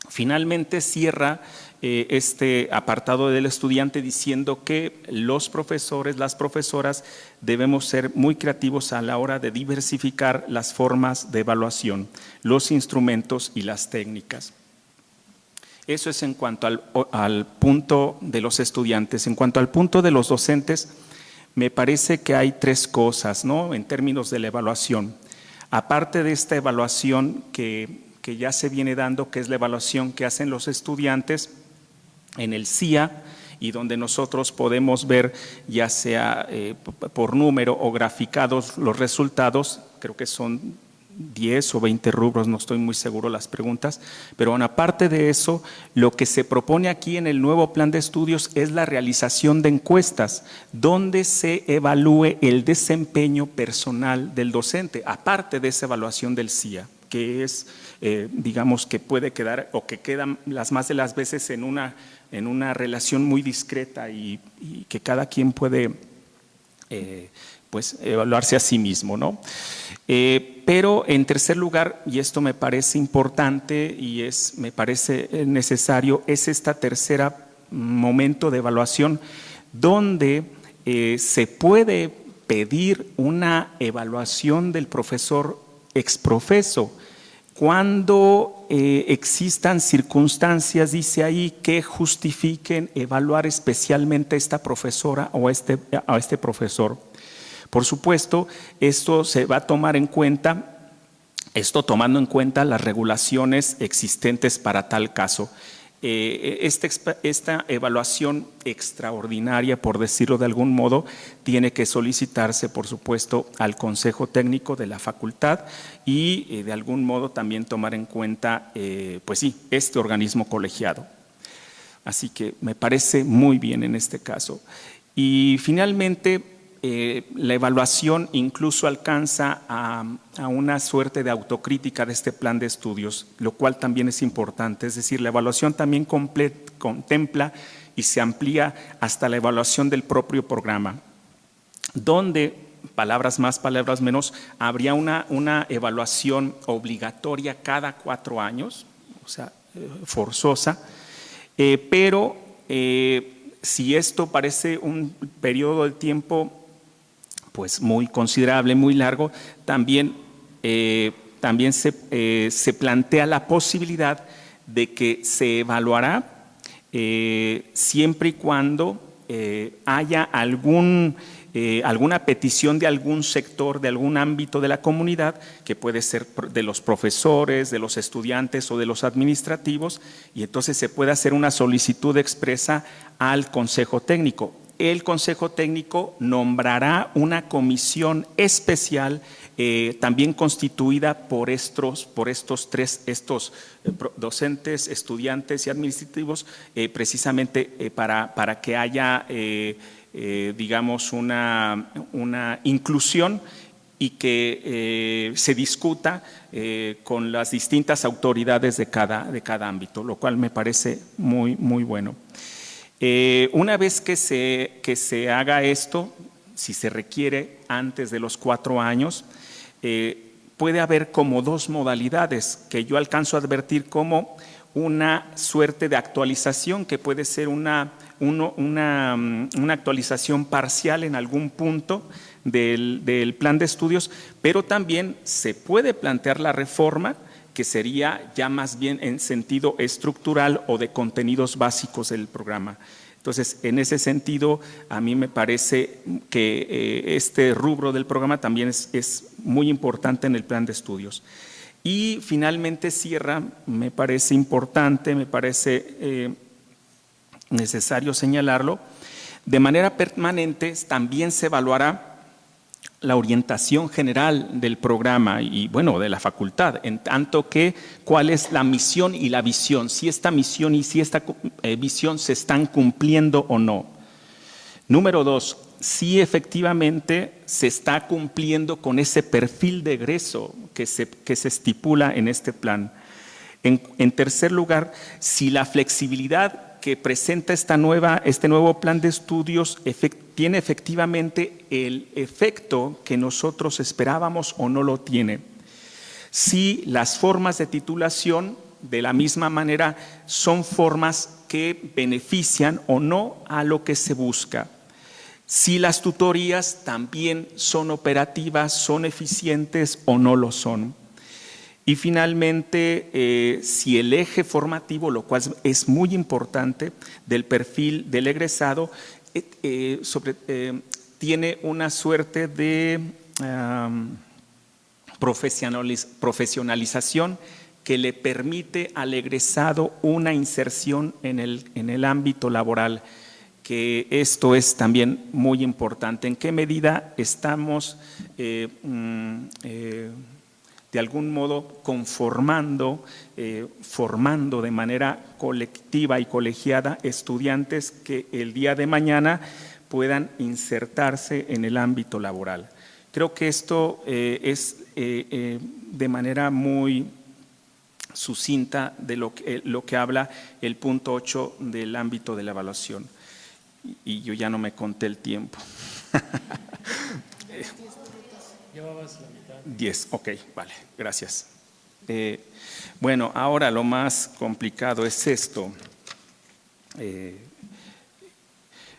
Finalmente cierra este apartado del estudiante diciendo que los profesores, las profesoras debemos ser muy creativos a la hora de diversificar las formas de evaluación, los instrumentos y las técnicas. Eso es en cuanto al punto de los estudiantes. En cuanto al punto de los docentes, me parece que hay 3 cosas, ¿no? En términos de la evaluación. Aparte de esta evaluación que que ya se viene dando, que es la evaluación que hacen los estudiantes en el CIA, y donde nosotros podemos ver, ya sea por número o graficados, los resultados. Creo que son 10 o 20 rubros, no estoy muy seguro las preguntas, pero bueno, aparte de eso, lo que se propone aquí en el nuevo plan de estudios es la realización de encuestas, donde se evalúe el desempeño personal del docente, aparte de esa evaluación del CIA, que es, digamos, que puede quedar, o que quedan las más de las veces en una relación muy discreta y que cada quien puede pues evaluarse a sí mismo, ¿no? Pero en tercer lugar, y esto me parece importante y me parece necesario, es esta tercera momento de evaluación donde se puede pedir una evaluación del profesor exprofeso cuando existan circunstancias, dice ahí, que justifiquen evaluar especialmente a esta profesora o a este profesor. Por supuesto, esto se va a tomar en cuenta, tomando en cuenta las regulaciones existentes para tal caso. Esta evaluación extraordinaria, por decirlo de algún modo, tiene que solicitarse, por supuesto, al Consejo Técnico de la Facultad y de algún modo también tomar en cuenta, pues sí, este organismo colegiado. Así que me parece muy bien en este caso. Y finalmente, la evaluación incluso alcanza a una suerte de autocrítica de este plan de estudios, lo cual también es importante. Es decir, la evaluación también contempla y se amplía hasta la evaluación del propio programa, donde, palabras más, palabras menos, habría una evaluación obligatoria cada 4 años, o sea, forzosa, pero si esto parece un periodo de tiempo pues muy considerable, muy largo, también se plantea la posibilidad de que se evaluará siempre y cuando haya alguna petición de algún sector, de algún ámbito de la comunidad, que puede ser de los profesores, de los estudiantes o de los administrativos, y entonces se puede hacer una solicitud expresa al Consejo Técnico. El Consejo Técnico nombrará una comisión especial también constituida por estos docentes, estudiantes y administrativos, precisamente para que haya, digamos, una inclusión y que se discuta con las distintas autoridades de cada ámbito, lo cual me parece muy, muy bueno. Una vez que se haga esto, si se requiere antes de los 4 años, puede haber como 2 modalidades que yo alcanzo a advertir como una suerte de actualización, que puede ser una actualización parcial en algún punto del plan de estudios, pero también se puede plantear la reforma, que sería ya más bien en sentido estructural o de contenidos básicos del programa. Entonces, en ese sentido, a mí me parece que este rubro del programa también es muy importante en el plan de estudios. Y finalmente cierra, me parece importante, me parece necesario señalarlo, de manera permanente también se evaluará la orientación general del programa y, bueno, de la facultad, en tanto que cuál es la misión y la visión, si esta misión y si esta visión se están cumpliendo o no. Número 2, si efectivamente se está cumpliendo con ese perfil de egreso que se estipula en este plan. En tercer lugar, si la flexibilidad que presenta este nuevo plan de estudios tiene efectivamente el efecto que nosotros esperábamos o no lo tiene. Si las formas de titulación, de la misma manera, son formas que benefician o no a lo que se busca. Si las tutorías también son operativas, son eficientes o no lo son. Y finalmente, si el eje formativo, lo cual es muy importante, del perfil del egresado, tiene una suerte de profesionalización que le permite al egresado una inserción en el ámbito laboral, que esto es también muy importante. ¿En qué medida estamos de algún modo formando de manera colectiva y colegiada estudiantes que el día de mañana puedan insertarse en el ámbito laboral? Creo que esto es de manera muy sucinta de lo que habla el punto 8 del ámbito de la evaluación. Y yo ya no me conté el tiempo. Llevabas la mitad. 10, ok, vale, gracias. Bueno, ahora lo más complicado es esto.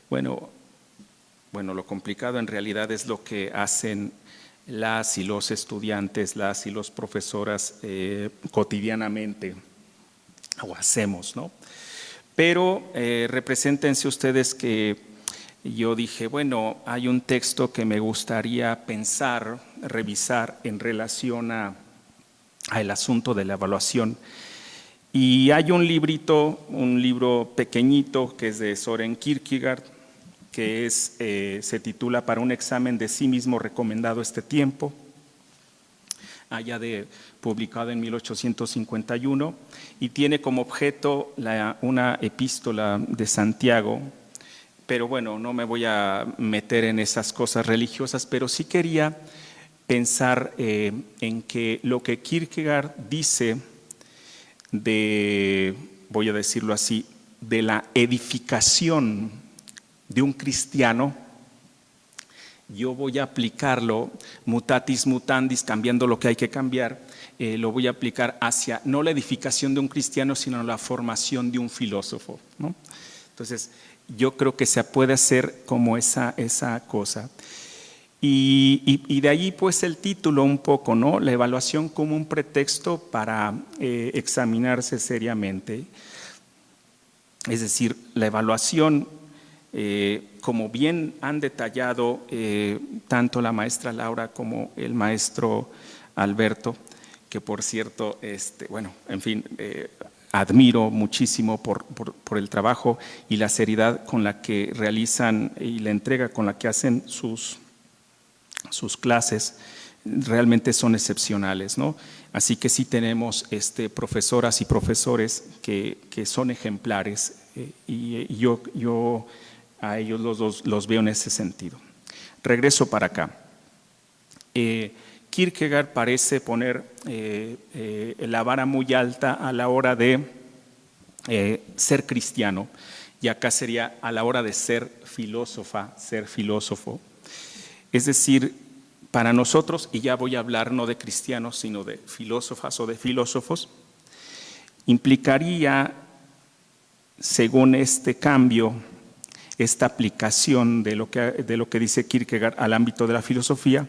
Bueno, lo complicado en realidad es lo que hacen las y los estudiantes, las y los profesoras cotidianamente, o hacemos, ¿no? Pero represéntense ustedes que yo dije, bueno, hay un texto que me gustaría pensar, revisar en relación al asunto de la evaluación. Y hay un libro pequeñito que es de Søren Kierkegaard, que se titula Para un examen de sí mismo recomendado este tiempo, publicado en 1851, y tiene como objeto una epístola de Santiago. Pero bueno, no me voy a meter en esas cosas religiosas, pero sí quería pensar en que lo que Kierkegaard dice voy a decirlo así, de la edificación de un cristiano, yo voy a aplicarlo mutatis mutandis, cambiando lo que hay que cambiar, lo voy a aplicar hacia no la edificación de un cristiano, sino la formación de un filósofo, ¿no? Entonces, yo creo que se puede hacer como esa cosa. Y de ahí pues el título un poco, ¿no? La evaluación como un pretexto para examinarse seriamente. Es decir, la evaluación, como bien han detallado tanto la maestra Laura como el maestro Alberto, que por cierto, bueno, en fin, admiro muchísimo por el trabajo y la seriedad con la que realizan y la entrega con la que hacen sus clases, realmente son excepcionales, ¿no? Así que sí tenemos profesoras y profesores que son ejemplares y yo a ellos los veo en ese sentido. Regreso para acá. Kierkegaard parece poner la vara muy alta a la hora de ser cristiano, y acá sería a la hora de ser filósofa, ser filósofo. Es decir, para nosotros, y ya voy a hablar no de cristianos, sino de filósofas o de filósofos, implicaría, según este cambio, esta aplicación de lo que dice Kierkegaard al ámbito de la filosofía,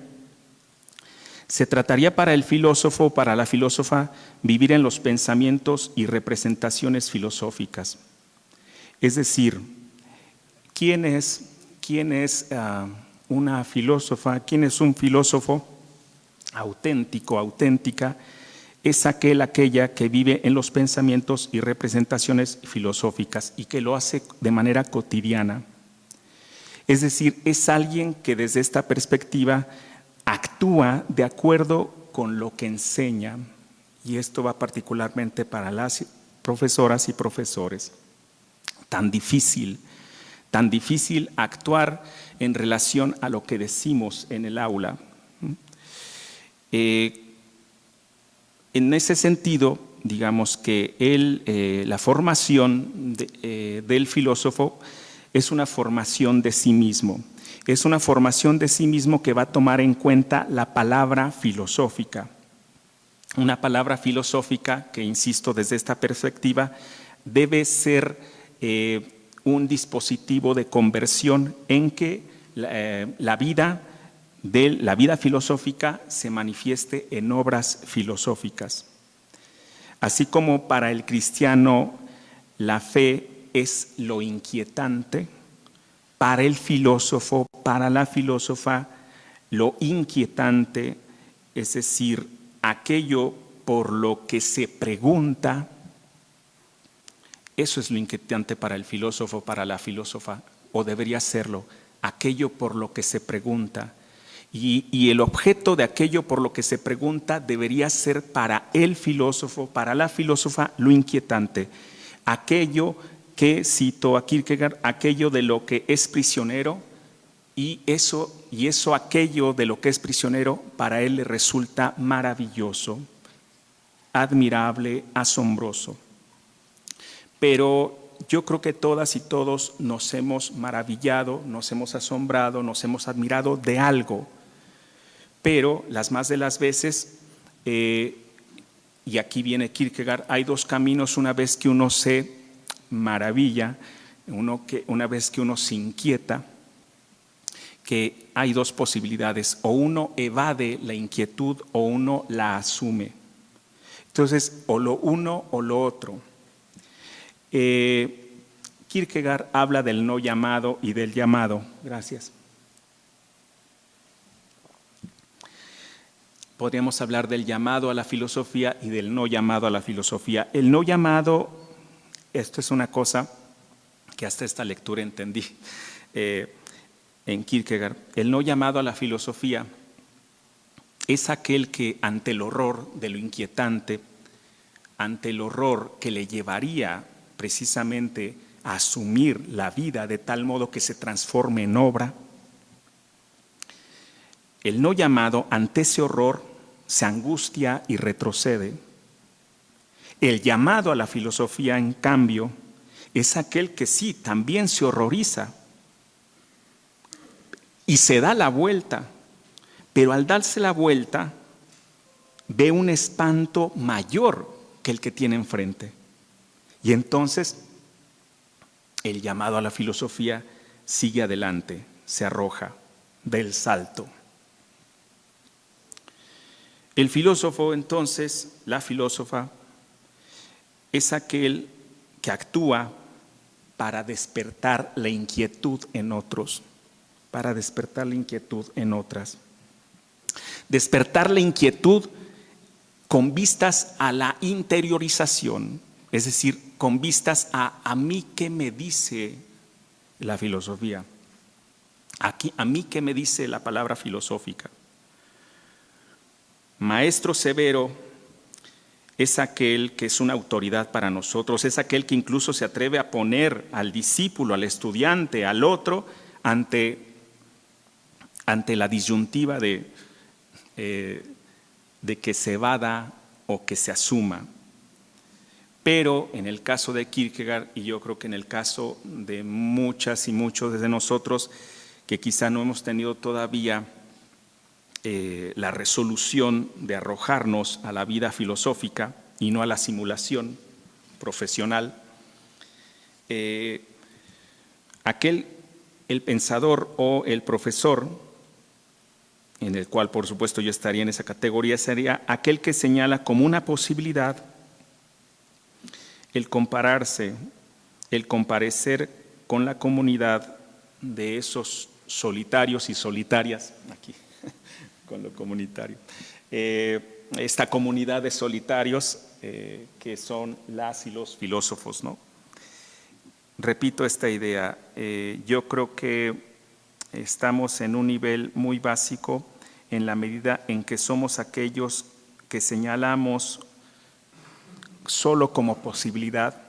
se trataría para el filósofo, para la filósofa, vivir en los pensamientos y representaciones filosóficas. Es decir, ¿quién es una filósofa? ¿Quién es un filósofo auténtico, auténtica? Es aquella que vive en los pensamientos y representaciones filosóficas y que lo hace de manera cotidiana. Es decir, es alguien que desde esta perspectiva actúa de acuerdo con lo que enseña, y esto va particularmente para las profesoras y profesores. Tan difícil actuar en relación a lo que decimos en el aula. En ese sentido, digamos que la formación del filósofo es una formación de sí mismo. Es una formación de sí mismo que va a tomar en cuenta la palabra filosófica. Una palabra filosófica que, insisto, desde esta perspectiva, debe ser un dispositivo de conversión en que la vida filosófica se manifieste en obras filosóficas. Así como para el cristiano la fe es lo inquietante, para el filósofo, para la filósofa, lo inquietante, es decir, aquello por lo que se pregunta, eso es lo inquietante para el filósofo, para la filósofa, o debería serlo, aquello por lo que se pregunta. Y el objeto de aquello por lo que se pregunta debería ser para el filósofo, para la filósofa, lo inquietante. Aquello que, cito a Kierkegaard, aquello de lo que es prisionero, y eso aquello de lo que es prisionero, para él le resulta maravilloso, admirable, asombroso. Pero yo creo que todas y todos nos hemos maravillado, nos hemos asombrado, nos hemos admirado de algo, pero las más de las veces, y aquí viene Kierkegaard, hay dos caminos una vez que uno se maravilla, una vez que uno se inquieta, que hay dos posibilidades, o uno evade la inquietud o uno la asume. Entonces, o lo uno o lo otro. Kierkegaard habla del no llamado y del llamado. Gracias. Podríamos hablar del llamado a la filosofía y del no llamado a la filosofía. El no llamado, esto es una cosa que hasta esta lectura entendí en Kierkegaard. El no llamado a la filosofía es aquel que ante el horror de lo inquietante, ante el horror que le llevaría precisamente a asumir la vida de tal modo que se transforme en obra, el no llamado ante ese horror se angustia y retrocede. El llamado a la filosofía, en cambio, es aquel que sí, también se horroriza y se da la vuelta, pero al darse la vuelta ve un espanto mayor que el que tiene enfrente. Y entonces el llamado a la filosofía sigue adelante, se arroja del salto. El filósofo, entonces, la filósofa, es aquel que actúa para despertar la inquietud en otros, para despertar la inquietud en otras. Despertar la inquietud con vistas a la interiorización, es decir, con vistas a mí qué me dice la filosofía, a mí qué me dice la palabra filosófica. Maestro severo es aquel que es una autoridad para nosotros, es aquel que incluso se atreve a poner al discípulo, al estudiante, al otro, ante la disyuntiva de que se evada o que se asuma. Pero en el caso de Kierkegaard, y yo creo que en el caso de muchas y muchos de nosotros, que quizá no hemos tenido todavía la resolución de arrojarnos a la vida filosófica y no a la simulación profesional, el pensador o el profesor, en el cual por supuesto yo estaría en esa categoría, sería aquel que señala como una posibilidad el compararse, el comparecer con la comunidad de esos solitarios y solitarias, aquí, con lo comunitario, esta comunidad de solitarios que son las y los filósofos, ¿no? Repito esta idea, yo creo que estamos en un nivel muy básico en la medida en que somos aquellos que señalamos solo como posibilidad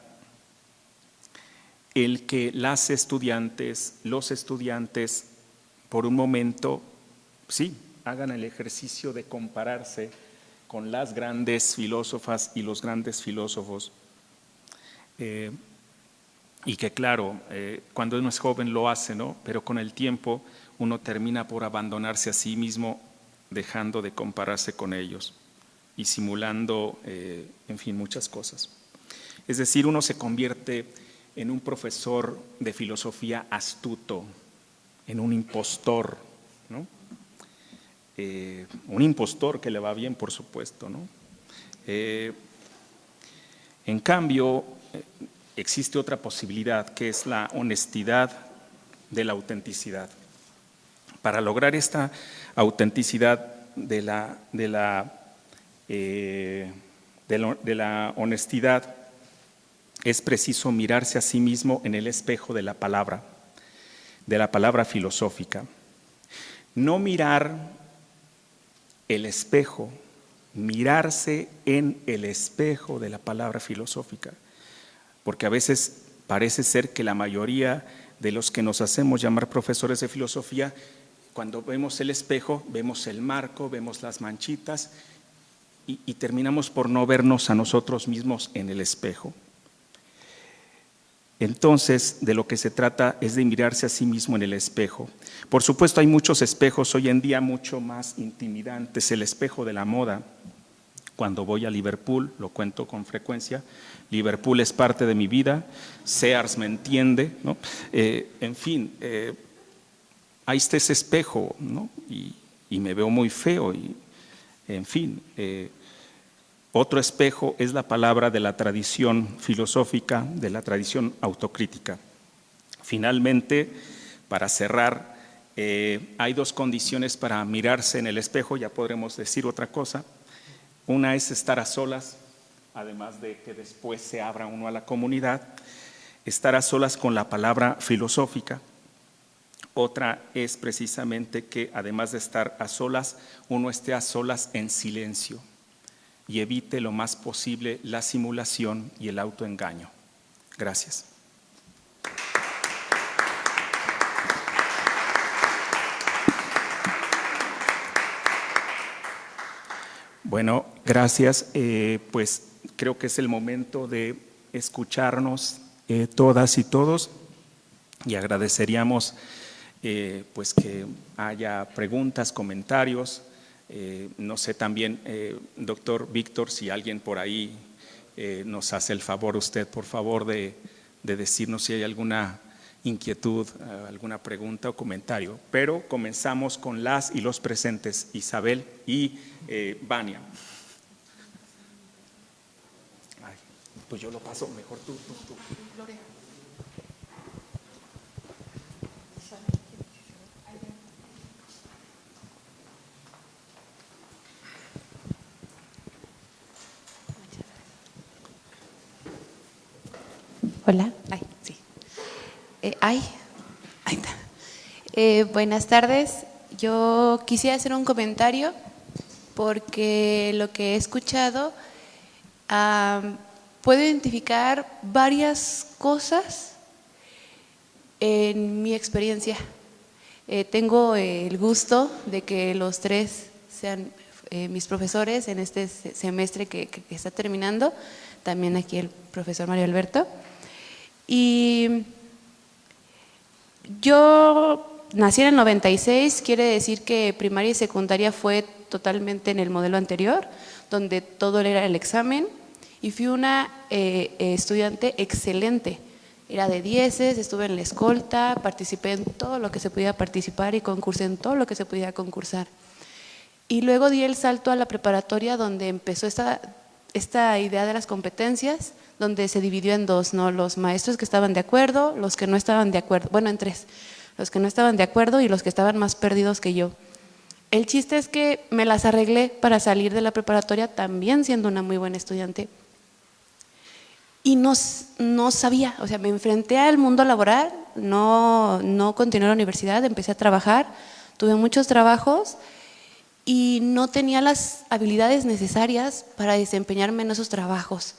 el que los estudiantes, por un momento, sí, hagan el ejercicio de compararse con las grandes filósofas y los grandes filósofos. Y que claro, cuando uno es joven lo hace, ¿no? Pero con el tiempo uno termina por abandonarse a sí mismo, dejando de compararse con ellos y simulando, en fin, muchas cosas. Es decir, uno se convierte en un profesor de filosofía astuto, en un impostor, ¿no? Un impostor que le va bien, por supuesto, ¿no? En cambio, existe otra posibilidad, que es la honestidad de la autenticidad. Para lograr esta autenticidad de la de la honestidad, es preciso mirarse a sí mismo en el espejo de la palabra filosófica. No mirar el espejo, mirarse en el espejo de la palabra filosófica, porque a veces parece ser que la mayoría de los que nos hacemos llamar profesores de filosofía, cuando vemos el espejo, vemos el marco, vemos las manchitas y terminamos por no vernos a nosotros mismos en el espejo. Entonces, de lo que se trata es de mirarse a sí mismo en el espejo. Por supuesto, hay muchos espejos hoy en día mucho más intimidantes. El espejo de la moda. Cuando voy a Liverpool, lo cuento con frecuencia, Liverpool es parte de mi vida, Sears me entiende, ¿no? En fin, ahí está ese espejo, ¿no? Y me veo muy feo, y, en fin. Otro espejo es la palabra de la tradición filosófica, de la tradición autocrítica. Finalmente, para cerrar, hay dos condiciones para mirarse en el espejo, ya podremos decir otra cosa. Una es estar a solas, además de que después se abra uno a la comunidad, estar a solas con la palabra filosófica. Otra es precisamente que además de estar a solas, uno esté a solas en silencio y evite lo más posible la simulación y el autoengaño. Gracias. Bueno, gracias. Pues creo que es el momento de escucharnos todas y todos, y agradeceríamos pues que haya preguntas, comentarios. No sé también, doctor Víctor, si alguien por ahí nos hace el favor, usted por favor de decirnos si hay alguna inquietud, alguna pregunta o comentario. Pero comenzamos con las y los presentes, Isabel y Vania. Ay, pues yo lo paso, mejor tú. Gloria. Hola. Ay, sí. Ahí está. Buenas tardes. Yo quisiera hacer un comentario porque lo que he escuchado puedo identificar varias cosas en mi experiencia. Tengo el gusto de que los tres sean mis profesores en este semestre que está terminando. También aquí el profesor Mario Alberto. Y yo nací en el 96, quiere decir que primaria y secundaria fue totalmente en el modelo anterior, donde todo era el examen, y fui una estudiante excelente. Era de 10, estuve en la escolta, participé en todo lo que se podía participar y concursé en todo lo que se podía concursar. Y luego di el salto a la preparatoria, donde empezó esta idea de las competencias, donde se dividió en dos, ¿no? Los maestros que estaban de acuerdo, los que no estaban de acuerdo, bueno, en tres, los que no estaban de acuerdo y los que estaban más perdidos que yo. El chiste es que me las arreglé para salir de la preparatoria también siendo una muy buena estudiante. Y no sabía, o sea, me enfrenté al mundo laboral, no continué la universidad, empecé a trabajar, tuve muchos trabajos y no tenía las habilidades necesarias para desempeñarme en esos trabajos.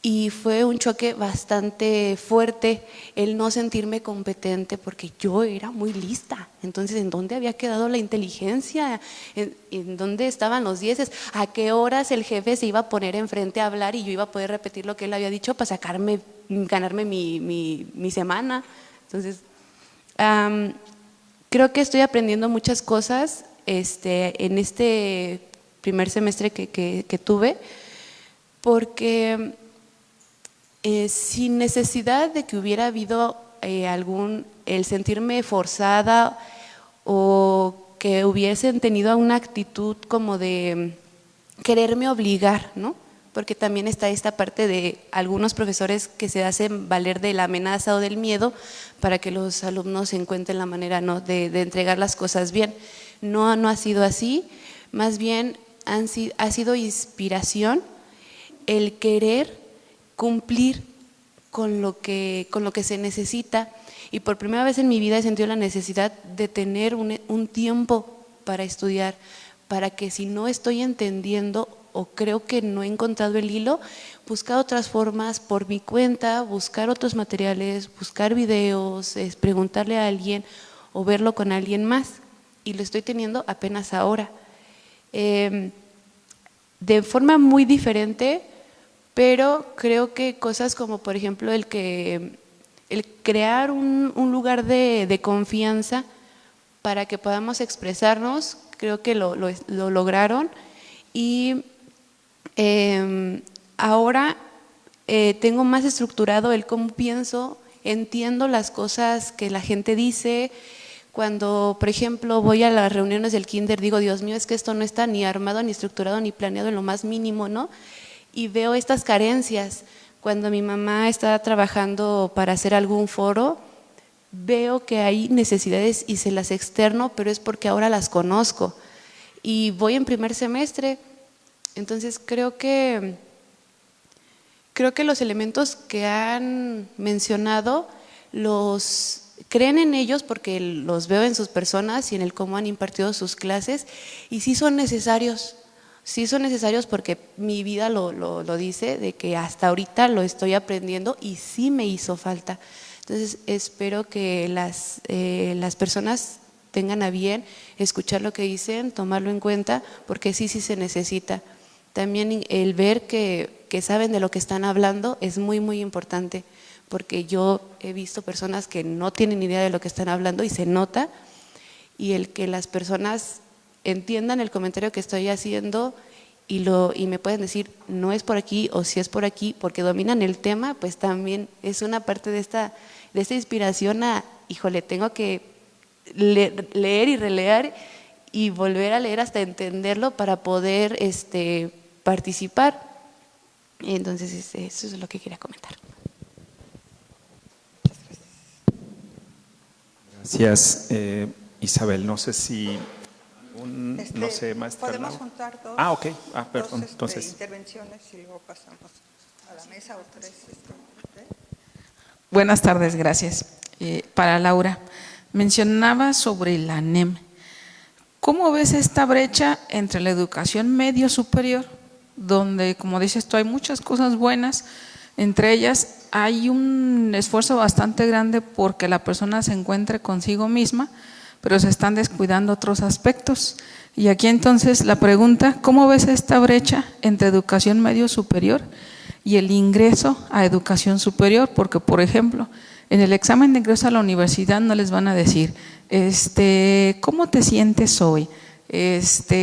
Y fue un choque bastante fuerte el no sentirme competente porque yo era muy lista. Entonces, ¿en dónde había quedado la inteligencia? ¿En dónde estaban los 10? ¿A qué horas el jefe se iba a poner enfrente a hablar y yo iba a poder repetir lo que él había dicho para ganarme mi semana? Entonces, creo que estoy aprendiendo muchas cosas en este primer semestre que tuve, porque sin necesidad de que hubiera habido el sentirme forzada o que hubiesen tenido una actitud como de quererme obligar, ¿no? Porque también está esta parte de algunos profesores que se hacen valer de la amenaza o del miedo para que los alumnos encuentren la manera, ¿no?, de entregar las cosas bien. No ha sido así, más bien ha sido inspiración el querer cumplir con lo que se necesita, y por primera vez en mi vida he sentido la necesidad de tener un tiempo para estudiar, para que si no estoy entendiendo o creo que no he encontrado el hilo, buscar otras formas por mi cuenta, buscar otros materiales, buscar videos, preguntarle a alguien o verlo con alguien más, y lo estoy teniendo apenas ahora. De forma muy diferente, pero creo que cosas como por ejemplo el crear un lugar de confianza para que podamos expresarnos, creo que lo lograron, y ahora tengo más estructurado el cómo pienso, entiendo las cosas que la gente dice. Cuando, por ejemplo, voy a las reuniones del kinder, digo, Dios mío, es que esto no está ni armado, ni estructurado, ni planeado en lo más mínimo, ¿no? Y veo estas carencias. Cuando mi mamá está trabajando para hacer algún foro, veo que hay necesidades y se las externo, pero es porque ahora las conozco. Y voy en primer semestre, entonces creo que los elementos que han mencionado creen en ellos porque los veo en sus personas y en el cómo han impartido sus clases, y sí son necesarios porque mi vida lo dice, de que hasta ahorita lo estoy aprendiendo y sí me hizo falta. Entonces espero que las personas tengan a bien escuchar lo que dicen, tomarlo en cuenta, porque sí se necesita. También el ver que saben de lo que están hablando es muy, muy importante, porque yo he visto personas que no tienen idea de lo que están hablando y se nota, y el que las personas entiendan el comentario que estoy haciendo y me pueden decir no es por aquí o si es por aquí, porque dominan el tema, pues también es una parte de esta inspiración híjole, tengo que leer y releer y volver a leer hasta entenderlo para poder participar. Entonces eso es lo que quería comentar. Gracias, Isabel. No sé si, no sé, maestra. Podemos juntar dos. Ok. Perdón. Dos, Entonces, intervenciones y luego pasamos a la mesa o tres. Buenas tardes, gracias. Para Laura, mencionaba sobre la ANEM. ¿Cómo ves esta brecha entre la educación medio superior, donde, como dices tú, hay muchas cosas buenas, entre ellas hay un esfuerzo bastante grande porque la persona se encuentre consigo misma, pero se están descuidando otros aspectos? Y aquí entonces la pregunta, ¿cómo ves esta brecha entre educación medio superior y el ingreso a educación superior? Porque, por ejemplo, en el examen de ingreso a la universidad no les van a decir, ¿cómo te sientes hoy?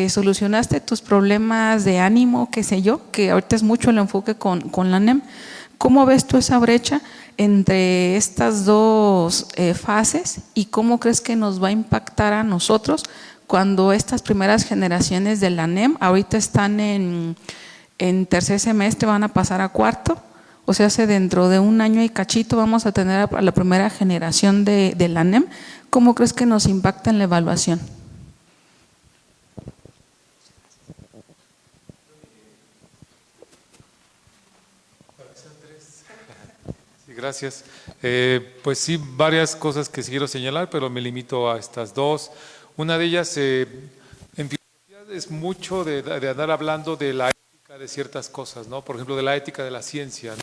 ¿Solucionaste tus problemas de ánimo, qué sé yo? Que ahorita es mucho el enfoque con la ANEM. ¿Cómo ves tú esa brecha entre estas dos fases y cómo crees que nos va a impactar a nosotros cuando estas primeras generaciones de la ANEM ahorita están en tercer semestre, van a pasar a cuarto? O sea, dentro de un año y cachito vamos a tener a la primera generación de la ANEM. ¿Cómo crees que nos impacta en la evaluación? Sí, gracias. Pues sí, varias cosas que quiero señalar, pero me limito a estas dos. Una de ellas, en filosofía es mucho de andar hablando de la ética de ciertas cosas, ¿no? Por ejemplo, de la ética de la ciencia, ¿no?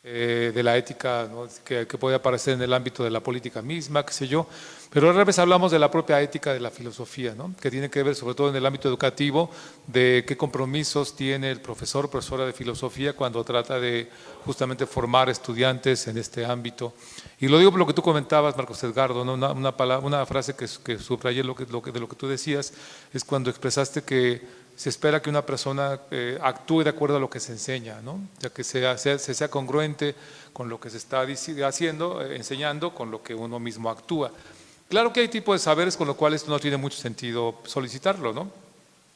De la ética, ¿no? que puede aparecer en el ámbito de la política misma, qué sé yo, pero a veces hablamos de la propia ética de la filosofía, ¿no? Que tiene que ver sobre todo en el ámbito educativo, de qué compromisos tiene el profesor o profesora de filosofía cuando trata de justamente formar estudiantes en este ámbito. Y lo digo por lo que tú comentabas, Marcos Edgardo, ¿no? Una frase que subrayé de lo que tú decías, es cuando expresaste que se espera que una persona actúe de acuerdo a lo que se enseña, ¿no? O sea, que sea congruente con lo que se está haciendo, enseñando, con lo que uno mismo actúa. Claro que hay tipos de saberes con los cuales no tiene mucho sentido solicitarlo, ¿no?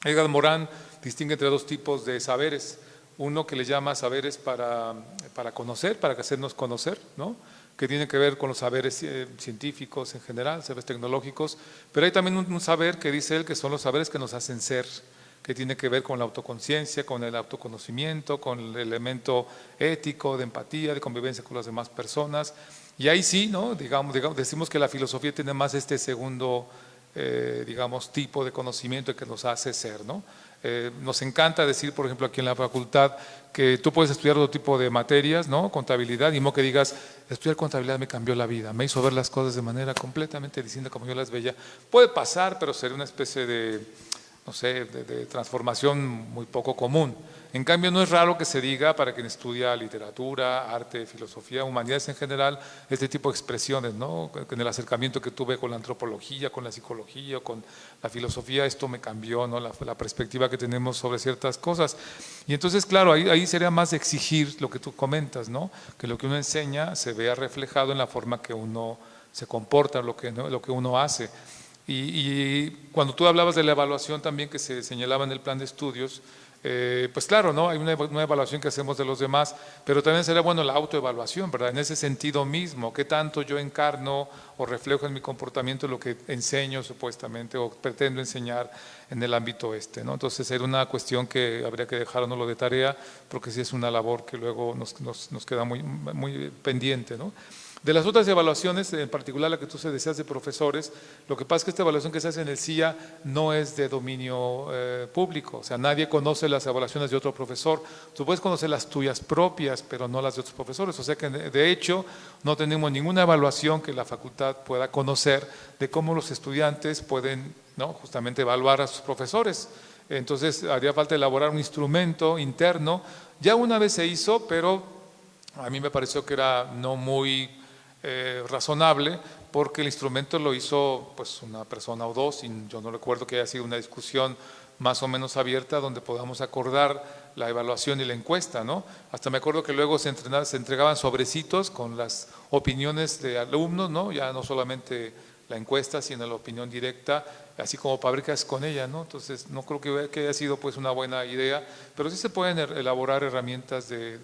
Edgar Morán distingue entre dos tipos de saberes. Uno que le llama saberes para conocer, para hacernos conocer, ¿no? Que tiene que ver con los saberes científicos en general, saberes tecnológicos, pero hay también un saber que dice él que son los saberes que nos hacen ser, que tiene que ver con la autoconciencia, con el autoconocimiento, con el elemento ético, de empatía, de convivencia con las demás personas. Y ahí sí, ¿no? Decimos que la filosofía tiene más este segundo, tipo de conocimiento que nos hace ser, ¿no? Nos encanta decir, por ejemplo, aquí en la facultad, que tú puedes estudiar todo tipo de materias, ¿no? Contabilidad, y no que digas, estudiar contabilidad me cambió la vida, me hizo ver las cosas de manera completamente distinta como yo las veía. Puede pasar, pero sería una especie de, no sé, de transformación muy poco común. En cambio, no es raro que se diga, para quien estudia literatura, arte, filosofía, humanidades en general, este tipo de expresiones, ¿no? En el acercamiento que tuve con la antropología, con la psicología, con la filosofía, esto me cambió, ¿no? La perspectiva que tenemos sobre ciertas cosas. Y entonces, claro, ahí sería más de exigir lo que tú comentas, ¿no? Que lo que uno enseña se vea reflejado en la forma que uno se comporta, lo que uno hace. Y cuando tú hablabas de la evaluación también que se señalaba en el plan de estudios, pues claro, ¿no? Hay una evaluación que hacemos de los demás, pero también sería bueno la autoevaluación, ¿verdad? En ese sentido mismo, ¿qué tanto yo encarno o reflejo en mi comportamiento lo que enseño supuestamente o pretendo enseñar en el ámbito ¿no? Entonces sería una cuestión que habría que dejárnoslo de tarea, porque sí es una labor que luego nos queda muy pendiente, ¿no? De las otras evaluaciones, en particular la que tú decías de profesores, lo que pasa es que esta evaluación que se hace en el CIA no es de dominio público, o sea, nadie conoce las evaluaciones de otro profesor. Tú puedes conocer las tuyas propias, pero no las de otros profesores, o sea que de hecho no tenemos ninguna evaluación que la facultad pueda conocer de cómo los estudiantes pueden, ¿no? justamente evaluar a sus profesores. Entonces haría falta elaborar un instrumento interno. Ya una vez se hizo, pero a mí me pareció que era no muy razonable, porque el instrumento lo hizo pues una persona o dos, y yo no recuerdo que haya sido una discusión más o menos abierta donde podamos acordar la evaluación y la encuesta, ¿no? Hasta me acuerdo que luego se entregaban sobrecitos con las opiniones de alumnos, ¿no? Ya no solamente la encuesta, sino la opinión directa, así como fábricas con ella, ¿no? Entonces no creo que haya sido pues una buena idea, pero sí se pueden elaborar herramientas de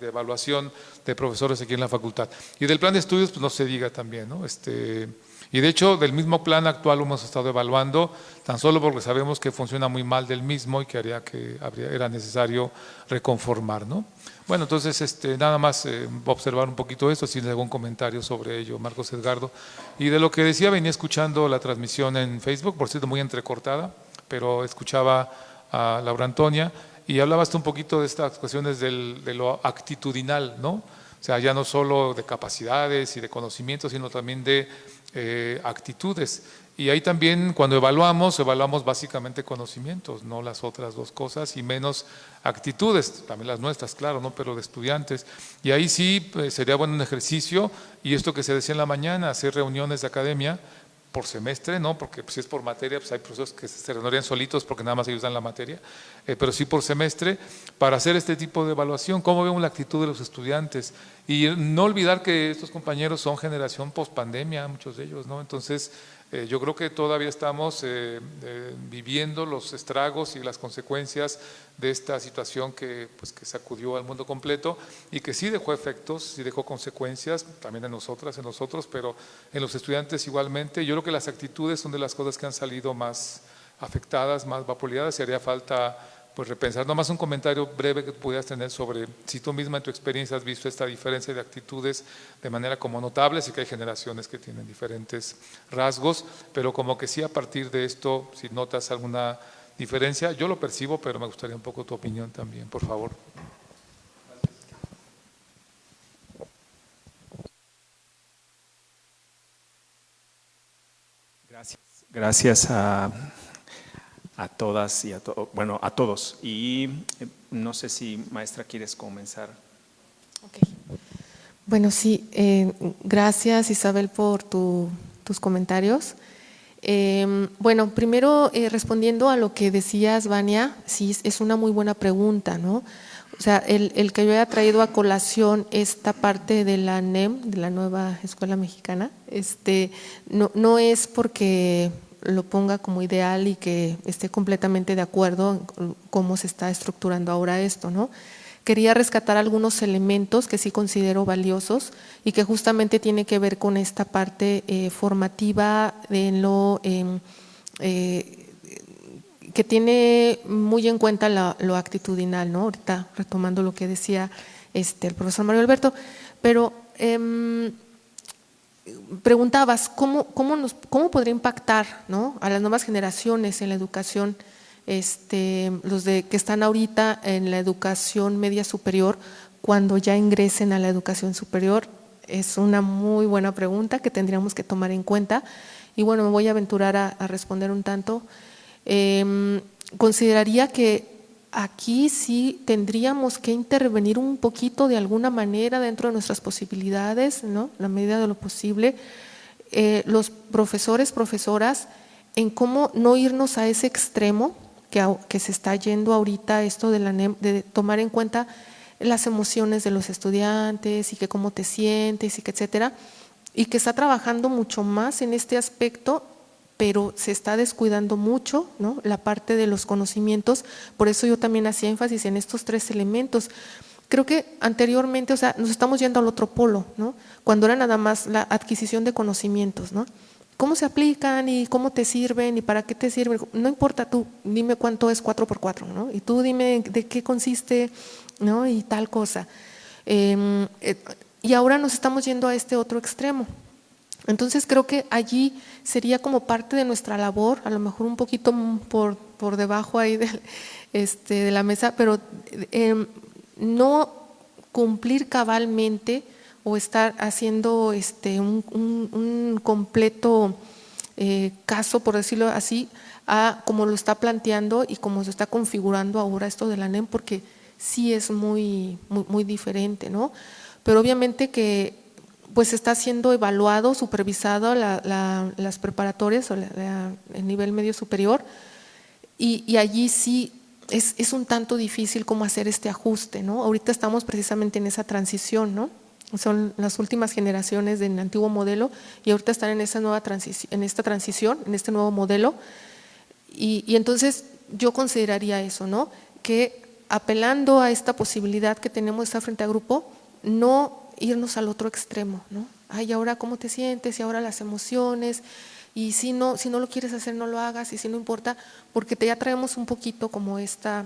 evaluación de profesores aquí en la facultad. Y del plan de estudios pues no se diga también, ¿no? Y de hecho del mismo plan actual lo hemos estado evaluando, tan solo porque sabemos que funciona muy mal del mismo y que era necesario reconformar, ¿no? Bueno, entonces nada más observar un poquito esto, si hay algún comentario sobre ello, Marcos Edgardo. Y de lo que decía, venía escuchando la transmisión en Facebook, por cierto muy entrecortada, pero escuchaba a Laura Antonia y hablabas tú un poquito de estas cuestiones de lo actitudinal, ¿no? O sea, ya no solo de capacidades y de conocimientos, sino también de actitudes. Y ahí también cuando evaluamos básicamente conocimientos, no las otras dos cosas, y menos actitudes, también las nuestras, claro, ¿no? Pero de estudiantes. Y ahí sí sería bueno un ejercicio, y esto que se decía en la mañana, hacer reuniones de academia por semestre, ¿no? Porque si es por materia, pues hay profesores que se reunirían solitos porque nada más ellos dan la materia, pero sí por semestre, para hacer este tipo de evaluación, cómo vemos la actitud de los estudiantes. Y no olvidar que estos compañeros son generación post-pandemia, muchos de ellos, ¿no? Entonces, yo creo que todavía estamos viviendo los estragos y las consecuencias de esta situación que sacudió al mundo completo y que sí dejó efectos, sí dejó consecuencias, también en nosotros, pero en los estudiantes igualmente. Yo creo que las actitudes son de las cosas que han salido más afectadas, más vapuleadas, y haría falta pues repensar. Nomás un comentario breve que pudieras tener sobre si tú misma en tu experiencia has visto esta diferencia de actitudes de manera como notable. Sí que hay generaciones que tienen diferentes rasgos, pero como que sí a partir de esto, si notas alguna diferencia, yo lo percibo, pero me gustaría un poco tu opinión también, por favor. Gracias a todas y a todos. Y no sé si maestra quieres comenzar. Okay. Bueno, sí, gracias Isabel por tus comentarios. Bueno, primero respondiendo a lo que decías, Vania, sí, es una muy buena pregunta, ¿no? O sea, el que yo haya traído a colación esta parte de la NEM, de la Nueva Escuela Mexicana, no es porque lo ponga como ideal y que esté completamente de acuerdo en cómo se está estructurando ahora esto, ¿no? Quería rescatar algunos elementos que sí considero valiosos y que justamente tiene que ver con esta parte formativa que que tiene muy en cuenta lo actitudinal, ¿no? Ahorita retomando lo que decía el profesor Mario Alberto, pero preguntabas cómo podría impactar, ¿no?, a las nuevas generaciones en la educación, los que están ahorita en la educación media superior, cuando ya ingresen a la educación superior. Es una muy buena pregunta que tendríamos que tomar en cuenta. Y bueno, me voy a aventurar a responder un tanto. Consideraría que aquí sí tendríamos que intervenir un poquito de alguna manera dentro de nuestras posibilidades, ¿no?, la medida de lo posible, los profesores, profesoras, en cómo no irnos a ese extremo que se está yendo ahorita, esto de la NEM, de tomar en cuenta las emociones de los estudiantes y que cómo te sientes y que etcétera, y que está trabajando mucho más en este aspecto, pero se está descuidando mucho, ¿no?, la parte de los conocimientos. Por eso yo también hacía énfasis en estos 3 elementos. Creo que anteriormente, o sea, nos estamos yendo al otro polo, ¿no?, cuando era nada más la adquisición de conocimientos, ¿no? ¿Cómo se aplican y cómo te sirven y para qué te sirven? No importa, tú dime cuánto es 4×4, ¿no? Y tú dime de qué consiste, ¿no?, y tal cosa. Y ahora nos estamos yendo a este otro extremo. Entonces creo que allí sería como parte de nuestra labor, a lo mejor un poquito por debajo ahí de la mesa, pero no cumplir cabalmente o estar haciendo un completo caso, por decirlo así, a como lo está planteando y como se está configurando ahora esto de la NEM, porque sí es muy diferente, ¿no? Pero obviamente que pues está siendo evaluado, supervisado las preparatorias o el nivel medio superior, y allí sí es un tanto difícil cómo hacer este ajuste, ¿no? Ahorita estamos precisamente en esa transición, ¿no? Son las últimas generaciones del antiguo modelo y ahorita están en esa nueva transición, en este nuevo modelo, y entonces yo consideraría eso, ¿no?, que apelando a esta posibilidad que tenemos de estar frente a grupo, no irnos al otro extremo, ¿no? Ay, ahora cómo te sientes y ahora las emociones, y si no lo quieres hacer no lo hagas, y si no importa, porque ya traemos un poquito como esto,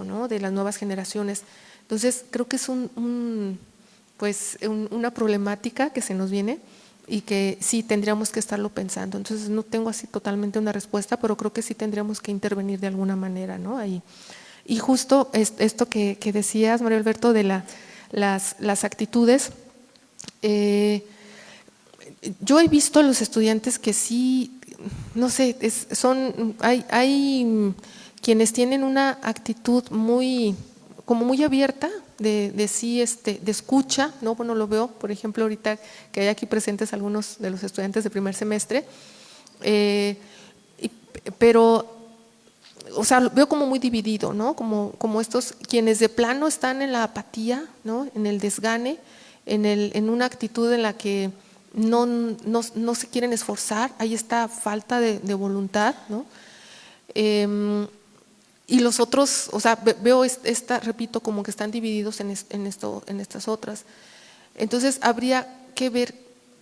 ¿no?, de las nuevas generaciones. Entonces creo que es una problemática que se nos viene y que sí tendríamos que estarlo pensando. Entonces no tengo así totalmente una respuesta, pero creo que sí tendríamos que intervenir de alguna manera, ¿no?, ahí. Y justo esto que decías, Mario Alberto, de las actitudes, yo he visto a los estudiantes que sí, no sé, hay quienes tienen una actitud como muy abierta de sí, de escucha, ¿no? Bueno, lo veo, por ejemplo, ahorita que hay aquí presentes algunos de los estudiantes de primer semestre, pero o sea, lo veo como muy dividido, ¿no? Como estos quienes de plano están en la apatía, ¿no?, en el desgane, en una actitud en la que no se quieren esforzar, hay esta falta de voluntad, ¿no? Y los otros, o sea, veo repito, como que están divididos en estas otras. Entonces habría que ver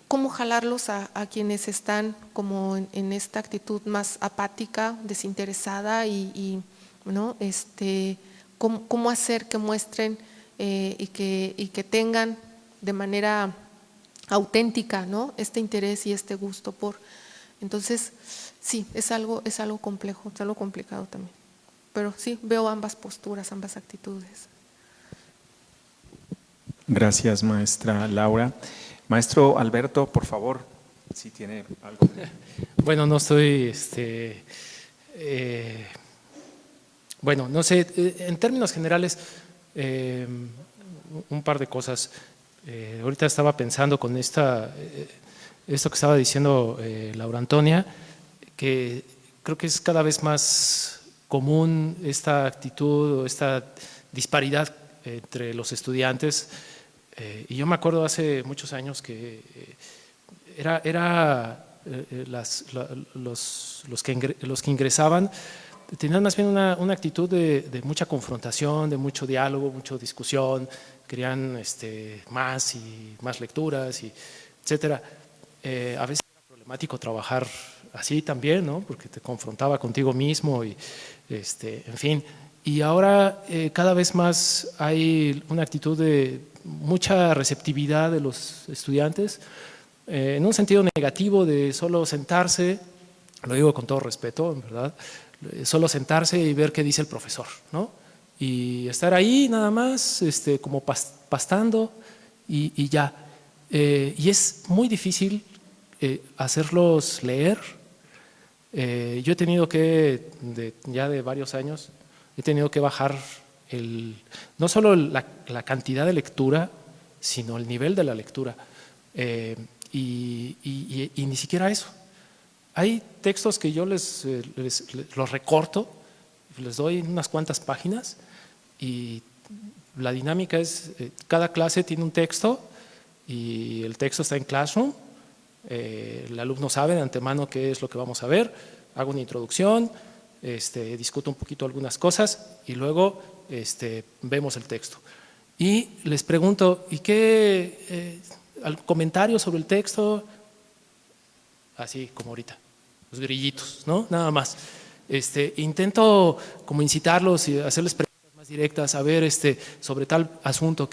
cómo jalarlos a quienes están como en esta actitud más apática, desinteresada y ¿no?, cómo hacer que muestren y que tengan de manera auténtica, ¿no?, este interés y este gusto por. Entonces sí, es algo complejo, es algo complicado también. Pero sí, veo ambas posturas, ambas actitudes. Gracias, maestra Laura. Maestro Alberto, por favor, si tiene algo. Bueno, no estoy, bueno, no sé, en términos generales, un par de cosas. Ahorita estaba pensando con esto que estaba diciendo Laura Antonia, que creo que es cada vez más común esta actitud o esta disparidad entre los estudiantes. Y yo me acuerdo hace muchos años que los que ingresaban tenían más bien una actitud de mucha confrontación, de mucho diálogo, mucha discusión, querían más y más lecturas, y etcétera. A veces era problemático trabajar así también, ¿no? Porque te confrontaba contigo mismo y, en fin. Y ahora cada vez más hay una actitud de mucha receptividad de los estudiantes, en un sentido negativo de solo sentarse, lo digo con todo respeto, en verdad, solo sentarse y ver qué dice el profesor, ¿no? Y estar ahí nada más, como pastando y ya. Y es muy difícil hacerlos leer. Yo he tenido que, ya de varios años, he tenido que bajar no solo la cantidad de lectura, sino el nivel de la lectura. Y ni siquiera eso. Hay textos que yo los recorto, les doy unas cuantas páginas y la dinámica es, cada clase tiene un texto y el texto está en Classroom, el alumno sabe de antemano qué es lo que vamos a ver, hago una introducción, discuto un poquito algunas cosas y luego vemos el texto. Y les pregunto, ¿y qué comentario sobre el texto? Así como ahorita, los grillitos, ¿no? Nada más. Intento como incitarlos y hacerles preguntas más directas, a ver sobre tal asunto,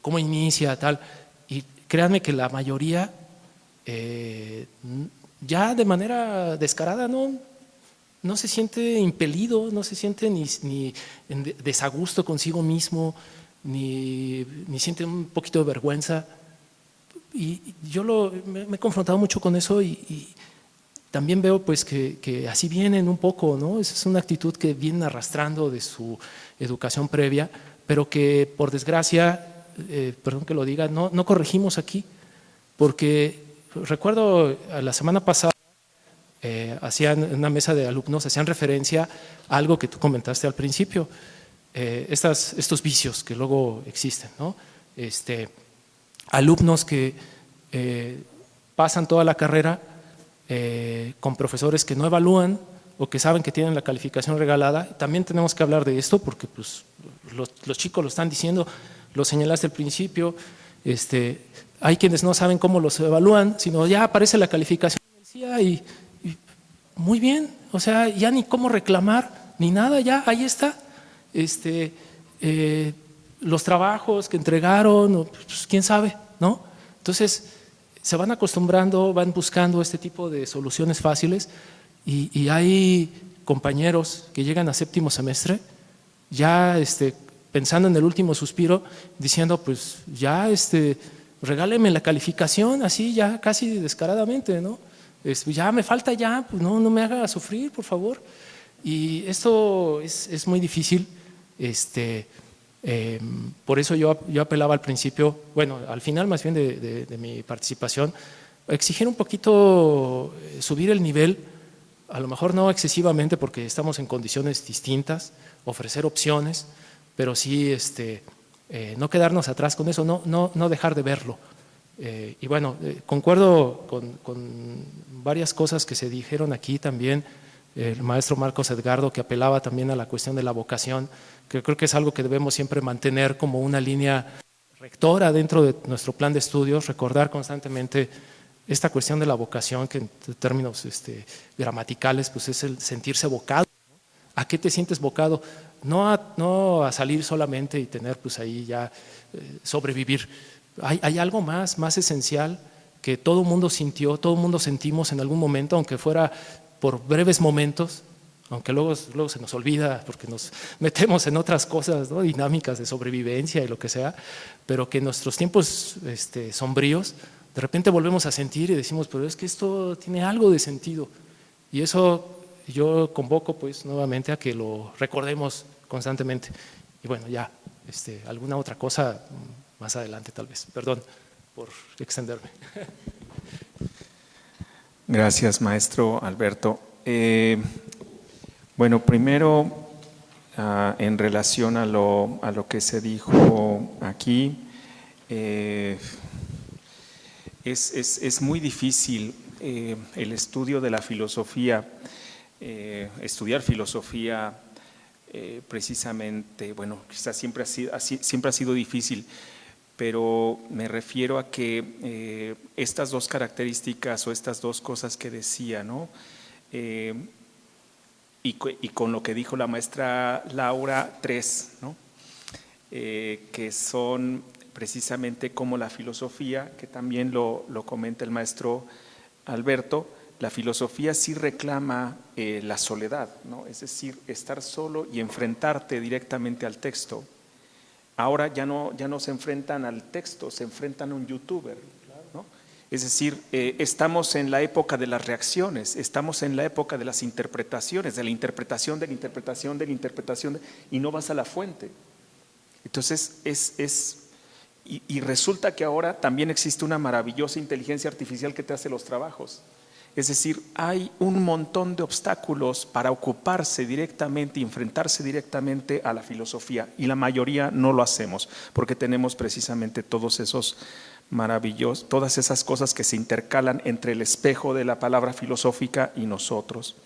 cómo inicia, tal. Y créanme que la mayoría, ya de manera descarada, no se siente impelido, no se siente ni en desagusto consigo mismo, ni siente un poquito de vergüenza. Y yo me he confrontado mucho con eso y también veo pues que así vienen un poco, ¿no? Esa es una actitud que vienen arrastrando de su educación previa, pero que por desgracia, perdón que lo diga, no corregimos aquí, porque recuerdo la semana pasada hacían en una mesa de alumnos, hacían referencia a algo que tú comentaste al principio, estos vicios que luego existen, ¿no? Alumnos que pasan toda la carrera con profesores que no evalúan o que saben que tienen la calificación regalada. También tenemos que hablar de esto porque pues, los chicos lo están diciendo, lo señalaste al principio, hay quienes no saben cómo los evalúan, sino ya aparece la calificación y muy bien, o sea, ya ni cómo reclamar, ni nada, ya ahí está. Los trabajos que entregaron, pues, quién sabe, ¿no? Entonces, se van acostumbrando, van buscando este tipo de soluciones fáciles y hay compañeros que llegan a séptimo semestre ya pensando en el último suspiro, diciendo pues ya regáleme la calificación así ya casi descaradamente, ¿no? Ya me falta ya, pues no me haga sufrir, por favor. Y esto es muy difícil, por eso yo apelaba al principio, bueno, al final más bien de mi participación, exigir un poquito, subir el nivel, a lo mejor no excesivamente porque estamos en condiciones distintas, ofrecer opciones, pero sí no quedarnos atrás con eso, no dejar de verlo. Y bueno, concuerdo con varias cosas que se dijeron aquí también, el maestro Marcos Edgardo, que apelaba también a la cuestión de la vocación, que creo que es algo que debemos siempre mantener como una línea rectora dentro de nuestro plan de estudios, recordar constantemente esta cuestión de la vocación, que en términos gramaticales pues es el sentirse vocado. ¿A qué te sientes vocado? No a salir solamente y tener pues ahí ya sobrevivir. Hay algo más esencial que todo mundo sintió, todo mundo sentimos en algún momento, aunque fuera por breves momentos, aunque luego se nos olvida porque nos metemos en otras cosas, ¿no? Dinámicas de sobrevivencia y lo que sea, pero que en nuestros tiempos sombríos de repente volvemos a sentir y decimos, pero es que esto tiene algo de sentido. Y eso yo convoco pues nuevamente a que lo recordemos constantemente. Y bueno, ya, alguna otra cosa más adelante tal vez. Perdón por extenderme. Gracias, maestro Alberto. Bueno, primero, en relación a lo que se dijo aquí, es muy difícil el estudio de la filosofía, estudiar filosofía precisamente, bueno, quizás siempre ha sido difícil, pero me refiero a que estas dos características o estas dos cosas que decía, ¿no? Y con lo que dijo la maestra Laura, 3, ¿no? Que son precisamente como la filosofía, que también lo comenta el maestro Alberto, la filosofía sí reclama la soledad, ¿no? Es decir, estar solo y enfrentarte directamente al texto. Ahora ya no se enfrentan al texto, se enfrentan a un youtuber, ¿no? Es decir, estamos en la época de las reacciones, estamos en la época de las interpretaciones, de la interpretación, de la interpretación, de la interpretación, y no vas a la fuente. Entonces, y resulta que ahora también existe una maravillosa inteligencia artificial que te hace los trabajos. Es decir, hay un montón de obstáculos para ocuparse directamente y enfrentarse directamente a la filosofía, y la mayoría no lo hacemos porque tenemos precisamente todos esos maravillosos, todas esas cosas que se intercalan entre el espejo de la palabra filosófica y nosotros.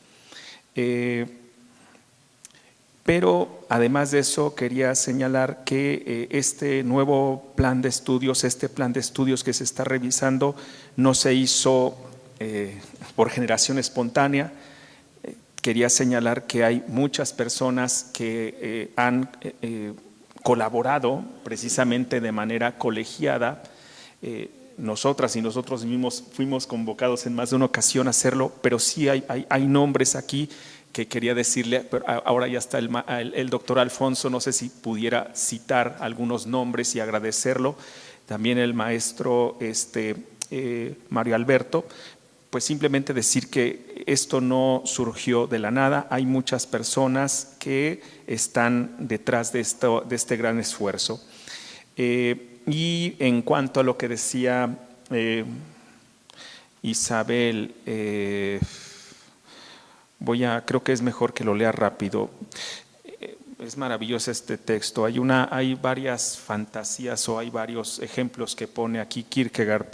Pero además de eso quería señalar que este nuevo plan de estudios, que se está revisando, no se hizo por generación espontánea. Quería señalar que hay muchas personas que han colaborado precisamente de manera colegiada. Nosotras y nosotros mismos fuimos convocados en más de una ocasión a hacerlo, pero sí hay nombres aquí que quería decirle, pero ahora ya está el doctor Alfonso, no sé si pudiera citar algunos nombres y agradecerlo, también el maestro Mario Alberto. Pues simplemente decir que esto no surgió de la nada, hay muchas personas que están detrás de este gran esfuerzo. Y en cuanto a lo que decía Isabel, creo que es mejor que lo lea rápido. Es maravilloso este texto, hay varias fantasías o hay varios ejemplos que pone aquí Kierkegaard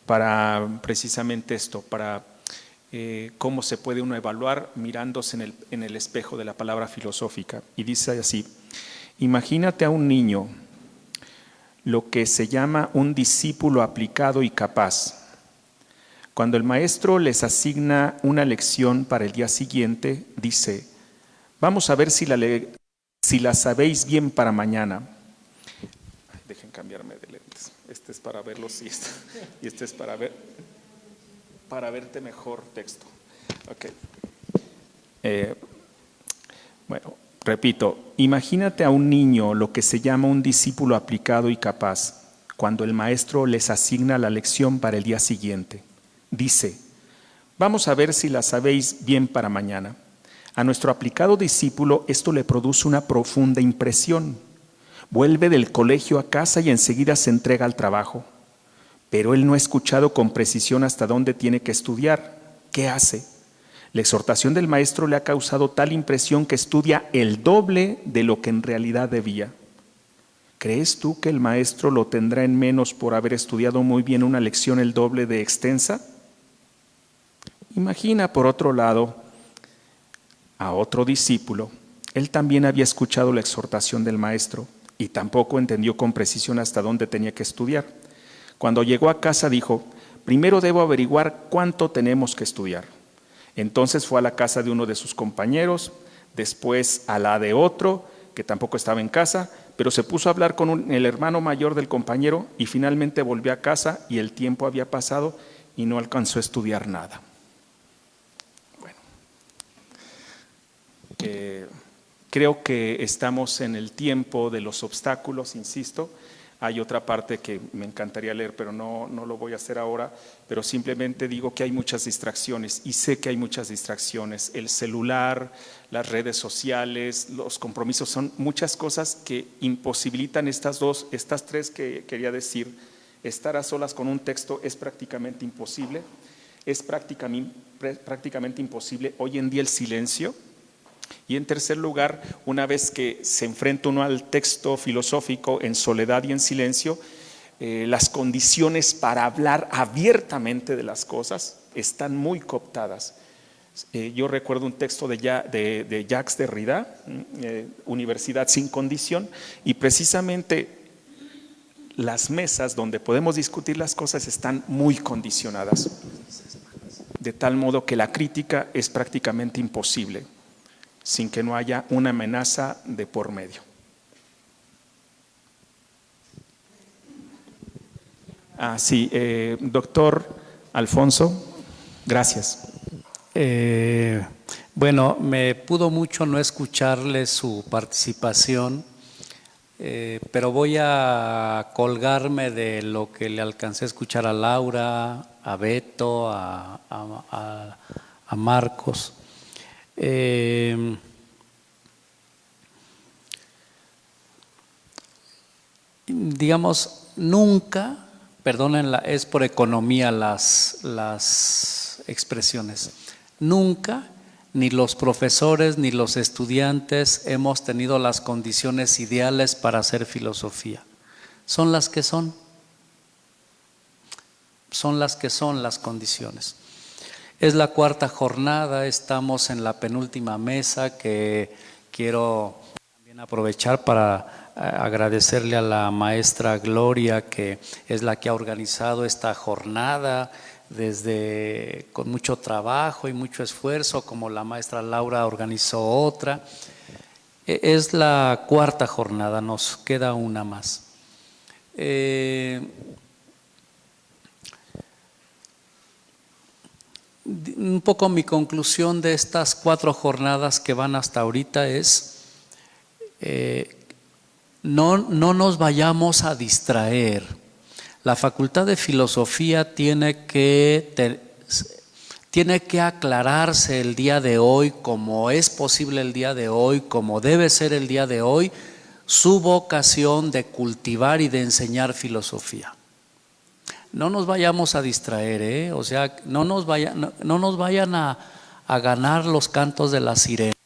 para precisamente esto, para cómo se puede uno evaluar mirándose en el espejo de la palabra filosófica. Y dice así: imagínate a un niño, lo que se llama un discípulo aplicado y capaz. Cuando el maestro les asigna una lección para el día siguiente, dice: vamos a ver si la sabéis bien para mañana. Dejen cambiarme de lentes. Este es para verlos y este es para verte mejor texto. Okay. Bueno, repito, imagínate a un niño, lo que se llama un discípulo aplicado y capaz, cuando el maestro les asigna la lección para el día siguiente. Dice: vamos a ver si la sabéis bien para mañana. A nuestro aplicado discípulo esto le produce una profunda impresión. Vuelve del colegio a casa y enseguida se entrega al trabajo. Pero él no ha escuchado con precisión hasta dónde tiene que estudiar. ¿Qué hace? La exhortación del maestro le ha causado tal impresión que estudia el doble de lo que en realidad debía. ¿Crees tú que el maestro lo tendrá en menos por haber estudiado muy bien una lección el doble de extensa? Imagina, por otro lado, a otro discípulo. Él también había escuchado la exhortación del maestro y tampoco entendió con precisión hasta dónde tenía que estudiar. Cuando llegó a casa dijo: primero debo averiguar cuánto tenemos que estudiar. Entonces fue a la casa de uno de sus compañeros, después a la de otro, que tampoco estaba en casa, pero se puso a hablar con el hermano mayor del compañero y finalmente volvió a casa y el tiempo había pasado y no alcanzó a estudiar nada. Bueno, creo que estamos en el tiempo de los obstáculos, insisto. Hay otra parte que me encantaría leer, pero no lo voy a hacer ahora, pero simplemente digo que hay muchas distracciones y sé que hay muchas distracciones. El celular, las redes sociales, los compromisos, son muchas cosas que imposibilitan estas tres que quería decir. Estar a solas con un texto es prácticamente imposible. Es prácticamente imposible hoy en día el silencio. Y en tercer lugar, una vez que se enfrenta uno al texto filosófico en soledad y en silencio, las condiciones para hablar abiertamente de las cosas están muy cooptadas. Yo recuerdo un texto de Jacques Derrida, Universidad sin condición, y precisamente las mesas donde podemos discutir las cosas están muy condicionadas, de tal modo que la crítica es prácticamente imposible sin que no haya una amenaza de por medio. Sí, doctor Alfonso, gracias. Bueno, me pudo mucho no escucharle su participación, pero voy a colgarme de lo que le alcancé a escuchar a Laura, a Beto, a Marcos. Digamos, nunca, perdónenla, es por economía las expresiones, nunca ni los profesores ni los estudiantes hemos tenido las condiciones ideales para hacer filosofía. Son las que son. Son las que son las condiciones. Es la cuarta jornada, estamos en la penúltima mesa que quiero también aprovechar para agradecerle a la maestra Gloria, que es la que ha organizado esta jornada con mucho trabajo y mucho esfuerzo, como la maestra Laura organizó otra. Es la cuarta jornada, nos queda una más. Un poco mi conclusión de estas 4 jornadas que van hasta ahorita es no nos vayamos a distraer. La Facultad de Filosofía tiene que aclararse el día de hoy, como es posible el día de hoy, como debe ser el día de hoy, su vocación de cultivar y de enseñar filosofía. No nos vayamos a distraer, o sea, no nos vayan a ganar los cantos de las sirenas.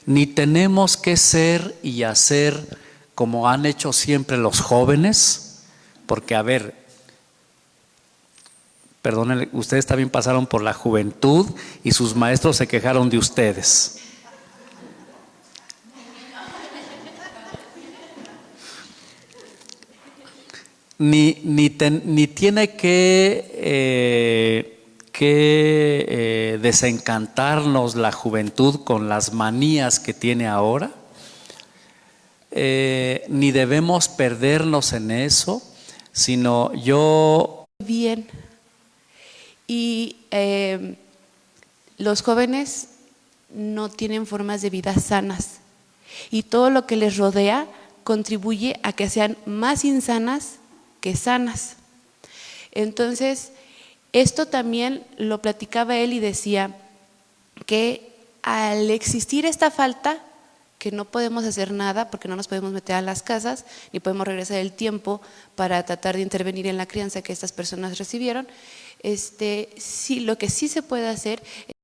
Ni tenemos que ser y hacer como han hecho siempre los jóvenes, porque a ver, perdónenle, ustedes también pasaron por la juventud y sus maestros se quejaron de ustedes. Ni tiene que desencantarnos la juventud con las manías que tiene ahora. Ni debemos perdernos en eso, sino bien. Y los jóvenes no tienen formas de vida sanas y todo lo que les rodea contribuye a que sean más insanas que sanas. Entonces, esto también lo platicaba él y decía que al existir esta falta, que no podemos hacer nada porque no nos podemos meter a las casas ni podemos regresar el tiempo para tratar de intervenir en la crianza que estas personas recibieron, sí, lo que sí se puede hacer